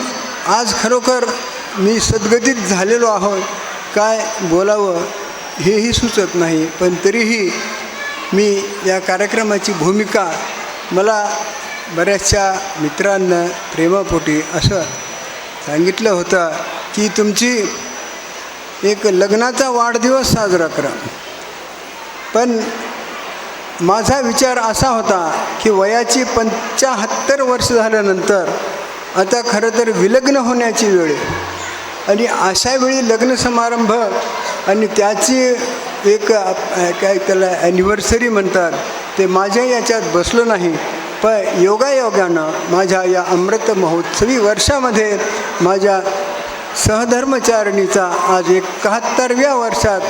आज खरोखर मी सद्गतीत झालेलो आहोत. काय बोलावं हेही सुचत नाही, पण तरीही मी या कार्यक्रमाची भूमिका मला बऱ्याचशा मित्रांना प्रेमापोटी असं सांगितलं होतं की तुमची एक लग्नाचा वाढदिवस साजरा करा. पण माझा विचार असा होता की वयाची 75 वर्ष झाल्यानंतर आता खरं तर विलग्न होण्याची वेळ आहे आणि अशा वेळी लग्न समारंभ आणि त्याची एक काय त्याला ॲनिव्हर्सरी म्हणतात ते माझ्या याच्यात बसलं नाही. पण योगायोगानं माझ्या या अमृत महोत्सवी वर्षामध्ये माझ्या सहधर्मचारिणीचा आज 71व्या वर्षात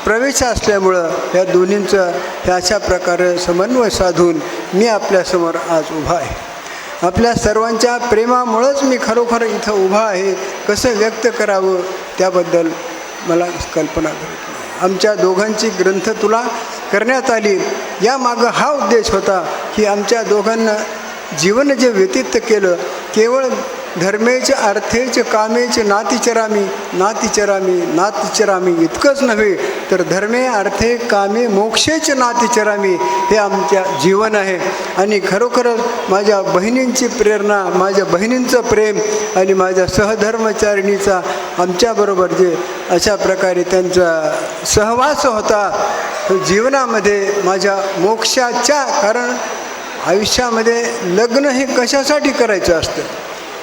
प्रवेश असल्यामुळं या दोन्हींचं ह्या अशा प्रकारे समन्वय साधून मी आपल्यासमोर आज उभा आहे. आपल्या सर्वांच्या प्रेमामुळंच मी खरोखर इथं उभा आहे. कसं व्यक्त करावं त्याबद्दल मला कल्पना करत नाही. आमच्या दोघांची ग्रंथ तुला करण्यात आली यामागं हा उद्देश होता की आमच्या दोघांना जीवन जे व्यतीत केलं केवळ धर्मेच अर्थेच कामेच नातिचरामी नातिचरामी नातिचरामी इतकंच नव्हे तर धर्मे अर्थे कामे मोक्षेच नातिचरामी हे आमच्या जीवन आहे. आणि खरोखरच माझ्या बहिणींची प्रेरणा, माझ्या बहिणींचं प्रेम आणि माझ्या सहधर्मचारिणीचा आमच्याबरोबर जे अशा प्रकारे त्यांचा सहवास होता जीवनामध्ये माझ्या मोक्षाच्या. कारण आयुष्यामध्ये लग्न हे कशासाठी करायचं असतं?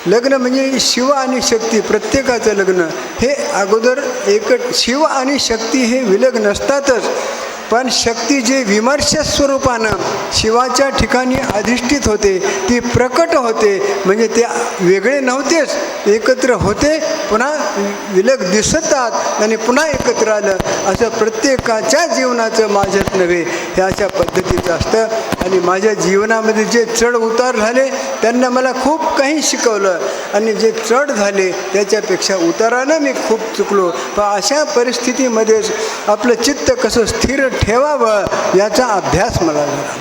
लग्न म्हणजे शिव आणि शक्ती, प्रत्येकाचं लग्न हे अगोदर एक शिव आणि शक्ती हे विलग नसतातच. पण शक्ती जे विमर्श स्वरूपानं शिवाच्या ठिकाणी अधिष्ठित होते ती प्रकट होते. म्हणजे ते वेगळे नव्हतेच, एकत्र होते, पुन्हा विलग दिसतात आणि पुन्हा एकत्र आलं. असं प्रत्येकाच्या जीवनाचं माझ्यात नव्हे हे अशा पद्धतीचं असतं. आणि माझ्या जीवनामध्ये जे चढ उतार झाले त्यांना मला खूप काही शिकवलं आणि जे चढ झाले त्याच्यापेक्षा उतारानं मी खूप चुकलो. पण अशा परिस्थितीमध्येच आपलं चित्त कसं स्थिर ठेवावं याचा अभ्यास मला झाला.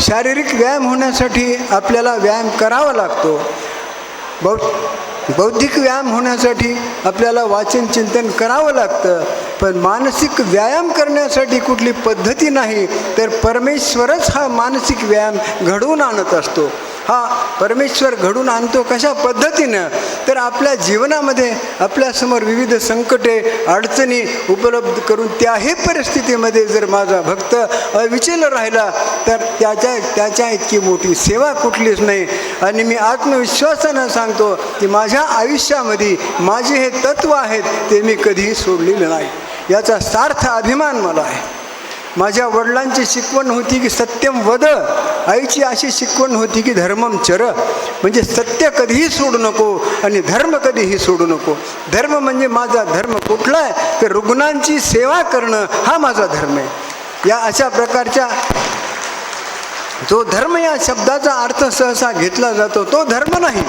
शारीरिक व्यायाम होण्यासाठी आपल्याला व्यायाम करावा लागतो. बौद्धिक व्यायाम होण्यासाठी आपल्याला वाचन चिंतन करावं लागतं. पण मानसिक व्यायाम करण्यासाठी कुठली पद्धती नाही तर परमेश्वरच हा मानसिक व्यायाम घडवून आणत असतो. हा परमेश्वर घडून आणतो कशा पद्धतीनं? तर आपल्या जीवनामध्ये आपल्यासमोर विविध संकटे अडचणी उपलब्ध करून त्याही परिस्थितीमध्ये जर माझा भक्त अविचल राहिला तर त्याच्या इतकी मोठी सेवा कुठलीच नाही. आणि मी आत्मविश्वासानं सांगतो की माझ्या आयुष्यामध्ये माझे हे तत्त्व आहेत ते मी कधीही सोडलेले नाही. याचा सार्थ अभिमान मला आहे. माझ्या वडिलांची शिकवण होती की सत्यम वद, आईची अशी शिकवण होती की धर्मम चर, म्हणजे सत्य कधीही सोडू नको आणि धर्म कधीही सोडू नको. धर्म म्हणजे माझा धर्म कुठला आहे तर रुग्णांची सेवा करणं हा माझा धर्म आहे. या अशा प्रकारच्या जो धर्म या शब्दाचा अर्थ सहसा घेतला जातो तो धर्म नाही.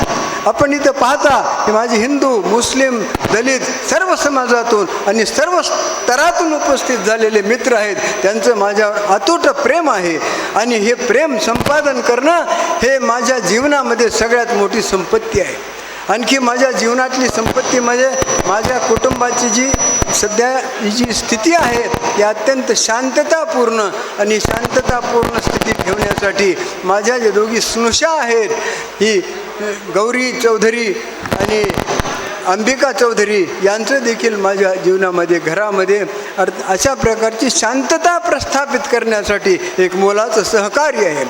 आपण इथं पाहता की माझे हिंदू मुस्लिम दलित सर्व समाजातून आणि सर्व स्तरातून उपस्थित झालेले मित्र आहेत. त्यांचं माझ्यावर अतूट प्रेम आहे आणि हे प्रेम संपादन करणं हे माझ्या जीवनामध्ये सगळ्यात मोठी संपत्ती आहे. आणखी माझ्या जीवनातली संपत्ती म्हणजे माझ्या कुटुंबाची जी सध्या जी स्थिती आहे ती अत्यंत शांततापूर्ण आणि शांततापूर्ण स्थिती ठेवण्यासाठी माझ्या जे दोघी स्नुषा आहेत ही गौरी चौधरी आणि अंबिका चौधरी यांचं देखील माझ्या जीवनामध्ये घरामध्ये अशा प्रकारची शांतता प्रस्थापित करण्यासाठी एक मोलाचं सहकार्य आहे.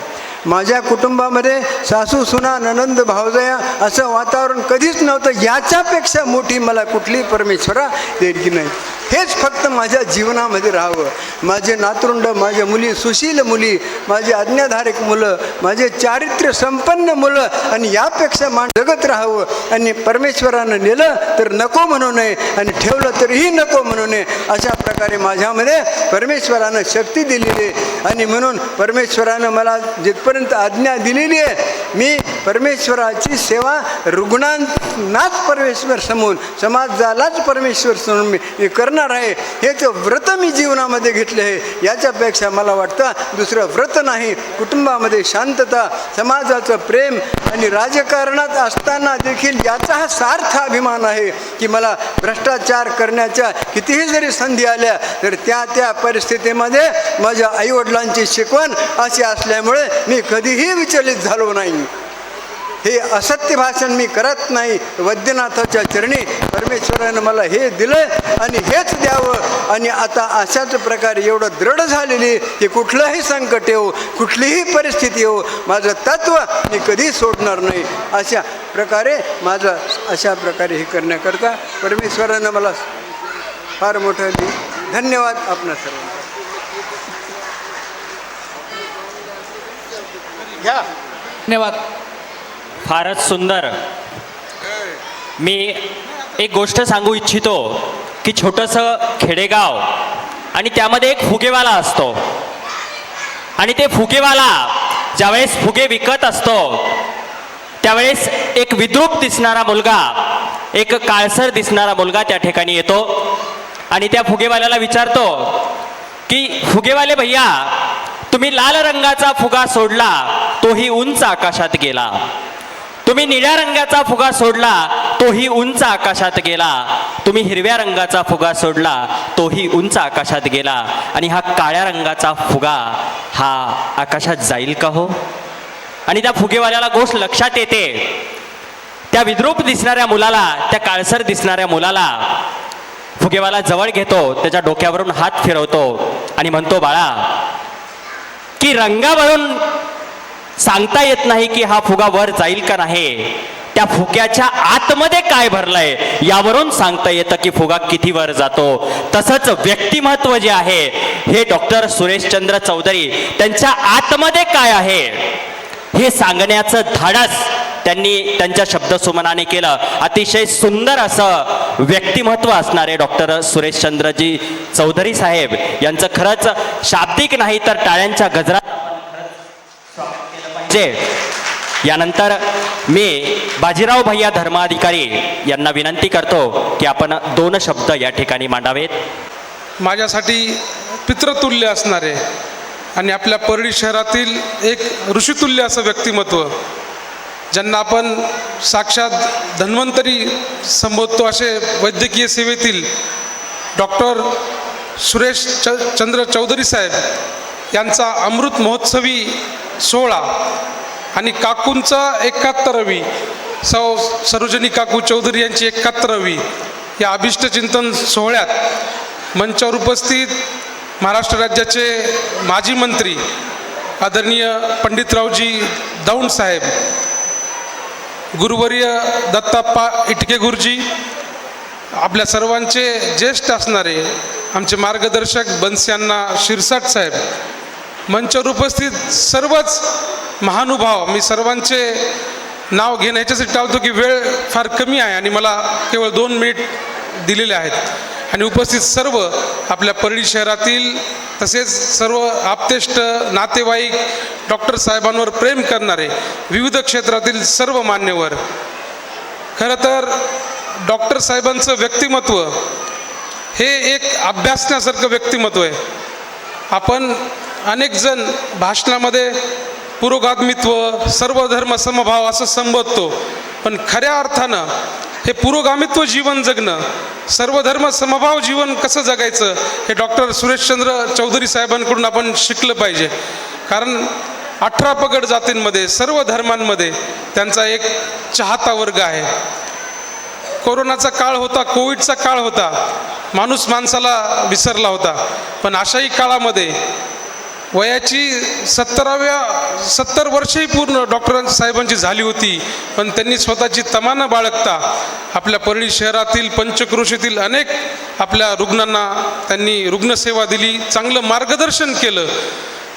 माझ्या कुटुंबामध्ये सासू सुना ननंद भावजया असं वातावरण कधीच नव्हतं. याच्यापेक्षा मोठी मला कुठली परमेश्वरा देणगी नाही. हेच फक्त माझ्या जीवनामध्ये राहावं. माझे नातरुंड, माझ्या मुली, सुशील मुली, माझे आज्ञाधारक मुलं, माझे चारित्र्य संपन्न मुलं, आणि यापेक्षा जगत राहावं. आणि परमेश्वरानं नेलं तर नको म्हणू नये, आणि ठेवलं तरीही नको म्हणू नये. अशा प्रकारे माझ्यामध्ये परमेश्वरानं शक्ती दिलेली आहे. आणि म्हणून परमेश्वरानं मला जिथपर्यंत आज्ञा दिलेली आहे, मी परमेश्वराची सेवा रुग्णांनाच परमेश्वर समोर, समाजालाच परमेश्वर समोर मी करणार आहे. हेच व्रत मी जीवनामध्ये घेतले आहे. याच्यापेक्षा मला वाटतं दुसरं व्रत नाही. कुटुंबामध्ये शांतता, समाजाचं प्रेम, आणि राजकारणात असताना देखील याचा हा सार्थ अभिमान आहे की मला भ्रष्टाचार करण्याच्या कितीही जरी संधी आल्या तर त्या परिस्थितीमध्ये माझ्या आईवडिलांची शिकवण अशी असल्यामुळे मी कधीही विचलित झालो नाही. हे असत्य भाषण मी करत नाही. वैद्यनाथाच्या चरणी परमेश्वरानं मला हे दिलं आणि हेच द्यावं. आणि आता अशाच प्रकारे एवढं दृढ झालेली की कुठलंही संकट येऊ, कुठलीही परिस्थिती येऊ, माझं तत्व मी कधी सोडणार नाही. अशा प्रकारे माझं अशा प्रकारे हे करण्याकरता परमेश्वरानं मला फार मोठं धन्यवाद आपणा सर्वांना. घ्या. धन्यवाद. फारच सुंदर. मी एक गोष्ट सांगू इच्छितो की छोटंसं खेडेगाव आणि त्यामध्ये एक फुगेवाला असतो, आणि ते फुगेवाला ज्यावेळेस फुगे विकत असतो त्यावेळेस एक विद्रूप दिसणारा मुलगा, एक काळसर दिसणारा मुलगा त्या ठिकाणी येतो आणि त्या फुगेवाल्याला विचारतो की फुगेवाले भैया, तुम्ही लाल रंगाचा फुगा सोडला तोही उंच आकाशात गेला, तुम्ही निळ्या रंगाचा फुगा सोडला तोही उंच आकाशात गेला, तुम्ही हिरव्या रंगाचा फुगा सोडला तोही उंच आकाशात गेला, आणि हा काळ्या रंगाचा फुगा हा आकाशात जाईल का हो? आणि त्या फुगेवाल्याला गोष्ट लक्षात येते. त्या विद्रूप दिसणाऱ्या मुलाला, त्या काळसर दिसणाऱ्या मुलाला फुगेवाला जवळ घेतो, त्याच्या डोक्यावरून हात फिरवतो आणि म्हणतो, बाळा, की रंगावरून सांगता येत नाही की हा फुगा वर जाईल का नाही, त्या फुग्याच्या आतमध्ये काय भरलंय यावरून सांगता येतं की फुगा किती वर जातो. तसंच व्यक्तिमत्व जे आहे हे डॉक्टर सुरेशचंद्र चौधरी, त्यांच्या आतमध्ये काय आहे हे सांगण्याचं धाडस त्यांनी त्यांच्या शब्दसुमनाने केलं. अतिशय सुंदर असं व्यक्तिमत्व असणारे डॉक्टर सुरेशचंद्रजी चौधरी साहेब यांचं खरंच शाब्दिक नाही तर टाळ्यांच्या गजरात. यानंतर मी बाजीराव भैया धर्माधिकारी यांना विनंती करतो की आपण 2 शब्द या ठिकाणी मांडावेत. माझ्यासाठी पितृतुल्य असणारे आणि आपल्या परळी शहरातील एक ऋषितुल्य असं व्यक्तिमत्व, ज्यांना आपण साक्षात धन्वंतरी संबोधतो असे वैद्यकीय सेवेतील डॉक्टर सुरेशचंद्र चौधरी साहेब यांचा अमृत महोत्सवी सोहळा आणि काकूंचा 71वी सरोजिनी काकू चौधरी यांची 71वी या अभिष्टचिंतन सोहळ्यात मंचावर उपस्थित महाराष्ट्र राज्याचे माजी मंत्री आदरणीय पंडितरावजी दौंड साहेब, गुरुवर्य दत्ताप्पा इटके गुरुजी, आपल्या सर्वांचे ज्येष्ठ असणारे आमचे मार्गदर्शक बन्स्यांना शिरसाट साहेब, मंचावर उपस्थित सर्वच महानुभाव, मी सर्वांचे नाव घेणं ह्याच्यासाठी टाळतो की वेळ फार कमी आहे आणि मला केवळ 2 मिनिट दिलेले आहेत. आणि उपस्थित सर्व आपल्या परळी शहरातील तसेच सर्व आप्तेष्ट नातेवाईक, डॉक्टर साहेबांवर प्रेम करणारे विविध क्षेत्रातील सर्व मान्यवर, खरं तर डॉक्टर साहेबांचं व्यक्तिमत्व हे एक अभ्यासण्यासारखं व्यक्तिमत्व आहे. आपण अनेक जण भाषणामध्ये पुरोगामित्व, सर्वधर्म समभाव असं संबोधतो, पण खऱ्या अर्थानं हे पुरोगामित्व जीवन जगणं, सर्वधर्म समभाव जीवन कसं जगायचं हे डॉक्टर सुरेशचंद्र चौधरी साहेबांकडून आपण शिकलं पाहिजे. कारण 18 पगड जातींमध्ये, सर्व धर्मांमध्ये त्यांचा एक चाहता वर्ग आहे. कोरोनाचा काळ होता, कोविडचा काळ होता, माणूस माणसाला विसरला होता, पण अशाही काळामध्ये वयाची 70 वर्षही पूर्ण डॉक्टर साहेबांची झाली होती, पण त्यांनी स्वतःची तमा न बाळगता आपल्या परळी शहरातील पंचक्रोशीतील अनेक आपल्या रुग्णांना त्यांनी रुग्णसेवा दिली, चांगलं मार्गदर्शन केलं.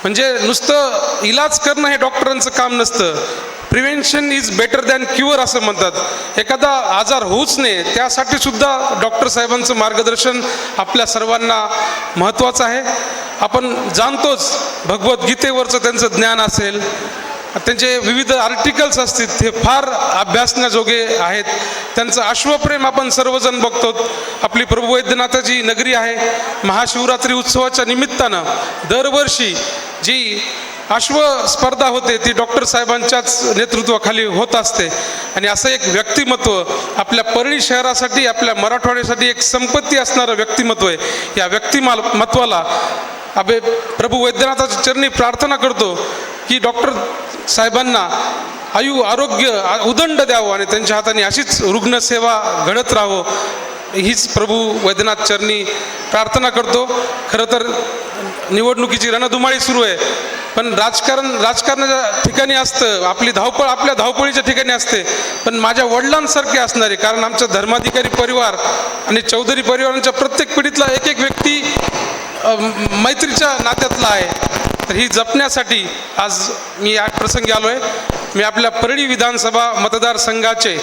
म्हणजे नुसतं इलाज करणं हे डॉक्टरांचं काम नसतं. Prevention is better than cure असं म्हणतात. एखादा आजार होऊच नये त्यासाठी सुद्धा डॉक्टर साहेबांचं मार्गदर्शन आपल्या सर्वांना महत्त्वाचं आहे. आपण जाणतोच भगवद्गीतेवरचं त्यांचं ज्ञान असेल, त्यांचे विविध आर्टिकल्स असतील, ते फार अभ्यासण्याजोगे आहेत. त्यांचं अश्वप्रेम आपण सर्वजण बघतो. आपली प्रभू वैद्यनाथाची नगरी आहे. महाशिवरात्री उत्सवाच्या निमित्तानं दरवर्षी जी अश्व स्पर्धा होते ती डॉक्टर साहेबांच्याच नेतृत्वाखाली होत असते. आणि असं एक व्यक्तिमत्व आपल्या परळी शहरासाठी, आपल्या मराठवाड्यासाठी एक संपत्ती असणारं व्यक्तिमत्व आहे. या व्यक्तिमत्वाला प्रभू वैद्यनाथाच्या चरणी प्रार्थना करतो की डॉक्टर साहेबांना आरोग्य उदंड द्यावं आणि त्यांच्या हाताने अशीच रुग्णसेवा घडत राहावं, हीच प्रभू वैद्यनाथ चरणी प्रार्थना करतो. खरं तर निवडणुकीची रणधुमाळी सुरू आहे, पण राजकारणाच्या ठिकाणी असतं, आपली धावपळ आपल्या धावपळीच्या ठिकाणी असते, पण माझ्या वडिलांसारखे असणारे, कारण आमचा धर्माधिकारी परिवार आणि चौधरी परिवारांच्या प्रत्येक पिढीतला एक एक व्यक्ती मैत्रीच्या नात्यातला आहे. तर ही जपण्यासाठी आज मी या प्रसंगी आलो आहे. मी आपल्या परळी विधानसभा मतदारसंघाचे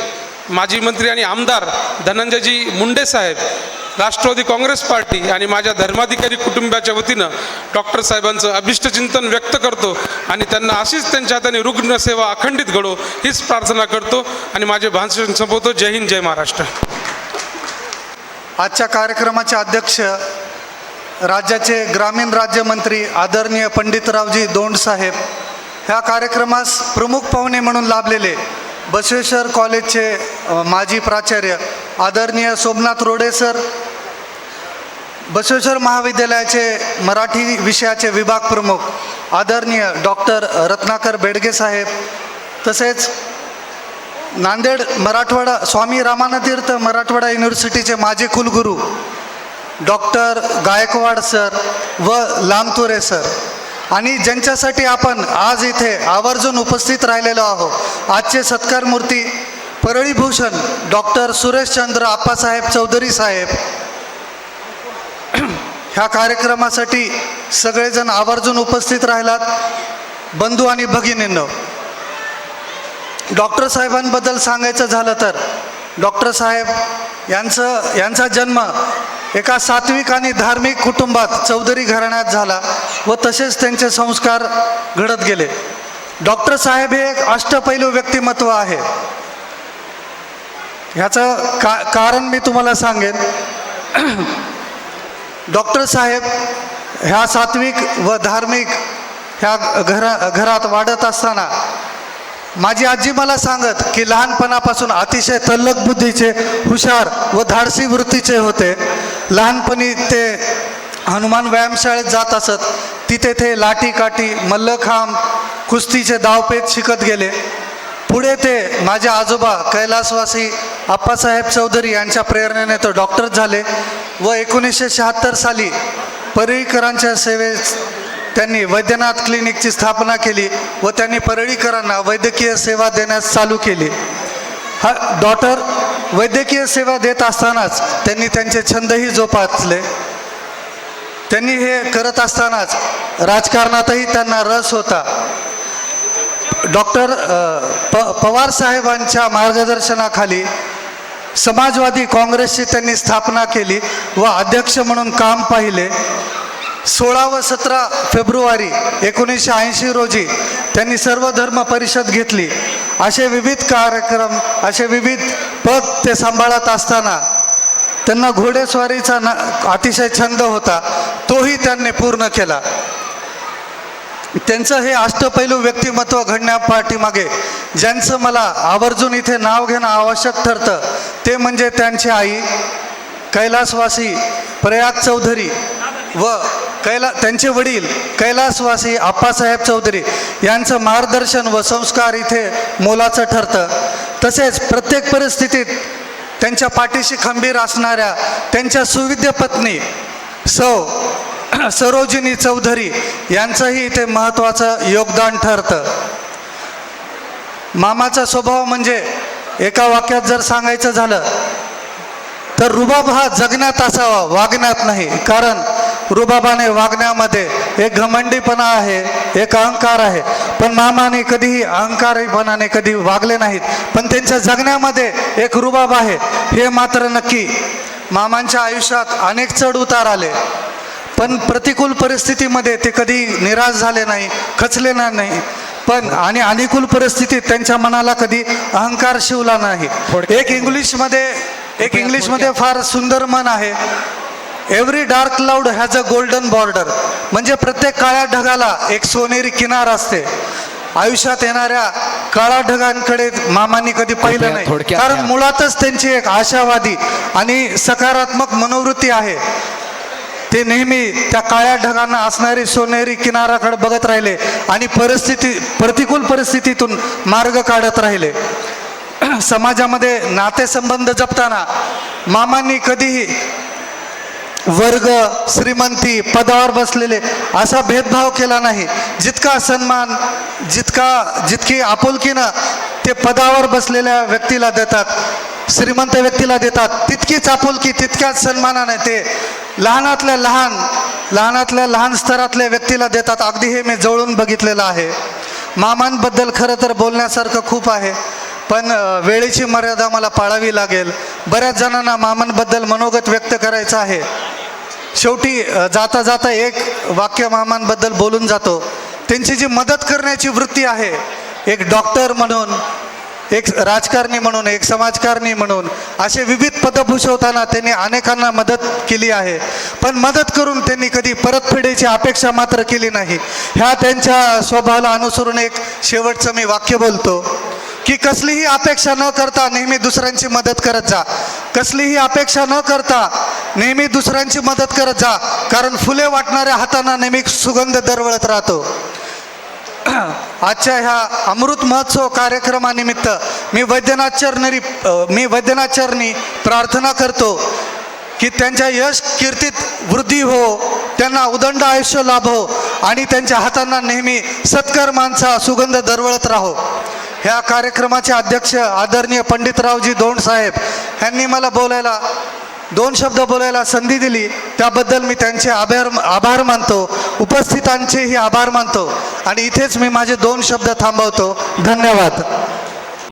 माजी मंत्री आणि आमदार धनंजयजी मुंडे साहेब, राष्ट्रवादी काँग्रेस पार्टी आणि माझ्या धर्माधिकारी कुटुंबाच्या वतीनं डॉक्टर साहेबांचं अभिष्टचिंतन व्यक्त करतो आणि त्यांना अशीच त्यांच्या हाताने रुग्णसेवा अखंडित घडो हीच प्रार्थना करतो आणि माझे भाषण संपवतो. जय हिंद, जय महाराष्ट्र. आजच्या कार्यक्रमाचे अध्यक्ष राज्याचे ग्रामीण राज्यमंत्री आदरणीय पंडितरावजी दोंड साहेब, ह्या कार्यक्रमास प्रमुख पाहुणे म्हणून लाभलेले बसवेश्वर कॉलेजचे माजी प्राचार्य आदरणीय सोमनाथ रोडे सर, बसवेश्वर महाविद्यालयाचे मराठी विषयाचे विभाग प्रमुख आदरणीय डॉक्टर रत्नाकर बेडगे साहेब, तसेच नांदेड मराठवाडा स्वामी रामानंदतीर्थ मराठवाडा युनिव्हर्सिटीचे माजी कुलगुरू डॉक्टर गायकवाड सर व लामतुरे सर, आणि ज्यांच्यासाठी आपण आज इथे आवर्जून उपस्थित राहिलेलो आहोत, आजचे सत्कारमूर्ती परळीभूषण डॉक्टर सुरेशचंद्र आप्पासाहेब चौधरी साहेब. ह्या कार्यक्रमासाठी सगळेजण आवर्जून उपस्थित राहिलात. बंधू आणि भगिनींनो, डॉक्टर साहेबांबद्दल सांगायचं झालं तर डॉक्टर साहेब यांचा जन्म एका सात्विक आणि धार्मिक कुटुंबात चौधरी घराण्यात झाला व तसेच त्यांचे संस्कार घडत गेले. डॉक्टर साहेब हे एक अष्टपैलू व्यक्तिमत्व आहे. ह्याचं कारण मी तुम्हाला सांगेन. डॉक्टर साहेब ह्या सात्विक व धार्मिक ह्या घरात वाढत असताना माझी आजी मला सांगत की लहानपणापासून अतिशय तल्लख बुद्धीचे, हुशार व धाडसी वृत्तीचे होते. लहानपणी ते हनुमान व्यायामशाळेत जात असत. तिथे ते लाठी काठी, मल्लखांब, कुस्तीचे डावपेच शिकत गेले. पुढे ते माझे आजोबा कैलासवासी आप्पासाहेब चौधरी यांच्या प्रेरणेने तो डॉक्टर झाले व 1976 साली परळीकरांच्या सेवेत त्यांनी वैद्यनाथ क्लिनिकची स्थापना केली व त्यांनी परळीकरांना वैद्यकीय सेवा देण्यास चालू केली. डॉक्टर वैद्यकीय सेवा देत असतानाच त्यांनी त्यांचे छंदही जोपासले. त्यांनी हे करत असतानाच राजकारणातही त्यांना रस होता. डॉक्टर पवार साहेबांच्या मार्गदर्शनाखाली समाजवादी काँग्रेसची त्यांनी स्थापना केली व अध्यक्ष म्हणून काम पाहिले. 16 व 17 फेब्रुवारी 1980 रोजी त्यांनी सर्व धर्म परिषद घेतली. असे विविध कार्यक्रम, असे विविध पद ते सांभाळत असताना त्यांना घोडेस्वारीचा अतिशय छंद होता, तोही त्यांनी पूर्ण केला. त्यांचं हे अष्टपैलू व्यक्तिमत्व घडण्यापाठीमागे ज्यांचं मला आवर्जून इथे नाव घेणं आवश्यक ठरतं ते म्हणजे त्यांची आई कैलासवासी प्रयाग चौधरी व त्यांचे वडील कैलासवासी आप्पासाहेब चौधरी यांचं मार्गदर्शन व संस्कार इथे मोलाचं ठरतं. तसेच प्रत्येक परिस्थितीत त्यांच्या पाठीशी खंबीर असणाऱ्या त्यांच्या सुविद्य पत्नी सौ सरोजिनी चौधरी यांचंही इथे महत्त्वाचं योगदान ठरतं. मामाचा स्वभाव म्हणजे एका वाक्यात जर सांगायचं झालं तर रुबाब हा जगण्यात असावा, वागण्यात नाही. कारण रुबाबाने वागण्यामध्ये एक घमंडीपणा आहे, एक अहंकार आहे. पण मामाने कधीही अहंकारीपणाने कधी वागले नाहीत. पण त्यांच्या जगण्यामध्ये एक रुबाब आहे हे मात्र नक्की. मामांच्या आयुष्यात अनेक चढ उतार आले, पण प्रतिकूल परिस्थितीमध्ये ते कधी निराश झाले नाही, खचले नाही. पण आणि अनुकूल परिस्थितीत त्यांच्या मनाला कधी अहंकार शिवला नाही. एक इंग्लिशमध्ये फार सुंदर म्हण आहे, every dark cloud has a golden border. म्हणजे प्रत्येक काळ्या ढगाला एक सोनेरी किनार असते. आयुष्यात येणाऱ्या काळ्या ढगांकडे मामांनी कधी पाहिलं नाही, कारण मुळातच त्यांची एक आशावादी आणि सकारात्मक मनोवृत्ती आहे. ते नेहमी त्या काळ्या ढगांना असणारी सोनेरी किनाराकडे बघत राहिले आणि प्रतिकूल परिस्थितीतून मार्ग काढत राहिले. समाजामध्ये नातेसंबंध जपताना मामांनी कधीही वर्ग, श्रीमंती, पदावर बसलेले असा भेदभाव केला नाही. जितका सन्मान, जितकी आपुलकीनं ते पदावर बसलेल्या व्यक्तीला देतात, श्रीमंत व्यक्तीला देतात, तितकीच आपुलकी, तितक्याच सन्मानाने ते लहानातल्या लहान स्तरातल्या व्यक्तीला देतात. अगदी हे मी जवळून बघितलेलं आहे. मामांबद्दल खरं तर बोलण्यासारखं खूप आहे, पण वेळेची मर्यादा मला पाळावी लागेल. बऱ्याच जणांना मामांबद्दल मनोगत व्यक्त करायचं आहे. शेवटी जाता जाता एक वाक्य मामांबद्दल बोलून जातो. त्यांची जी मदत करण्याची वृत्ती आहे, एक डॉक्टर म्हणून, एक राजकारणी म्हणून, एक समाजकारणी म्हणून असे विविध पदं भूषवताना त्यांनी अनेकांना मदत केली आहे. पण मदत करून त्यांनी कधी परतफेडीची अपेक्षा मात्र केली नाही. ह्या त्यांच्या स्वभावाला अनुसरून एक शेवटचं मी वाक्य बोलतो की कसलीही अपेक्षा न करता नेहमी दुसऱ्यांची मदत करत जा. कसलीही अपेक्षा न करता नेहमी दुसऱ्यांची मदत करत जा, कारण फुले वाटणाऱ्या हातांना नेहमी सुगंध दरवळत राहतो. आजच्या ह्या अमृत महोत्सव कार्यक्रमानिमित्त मी वैद्यनाथ चरणी प्रार्थना करतो की त्यांच्या यश कीर्तीत वृद्धी हो, त्यांना उदंड आयुष्य लाभो आणि त्यांच्या हातांना नेहमी सत्कर्मांचा सुगंध दरवळत राहो. ह्या कार्यक्रमाचे अध्यक्ष आदरणीय पंडितरावजी दौंड साहेब यांनी मला दोन शब्द बोलायला संधी दिली, त्याबद्दल मी त्यांचे आभार मानतो. उपस्थितांचेही आभार मानतो आणि इथेच मी माझे 2 शब्द थांबवतो. धन्यवाद.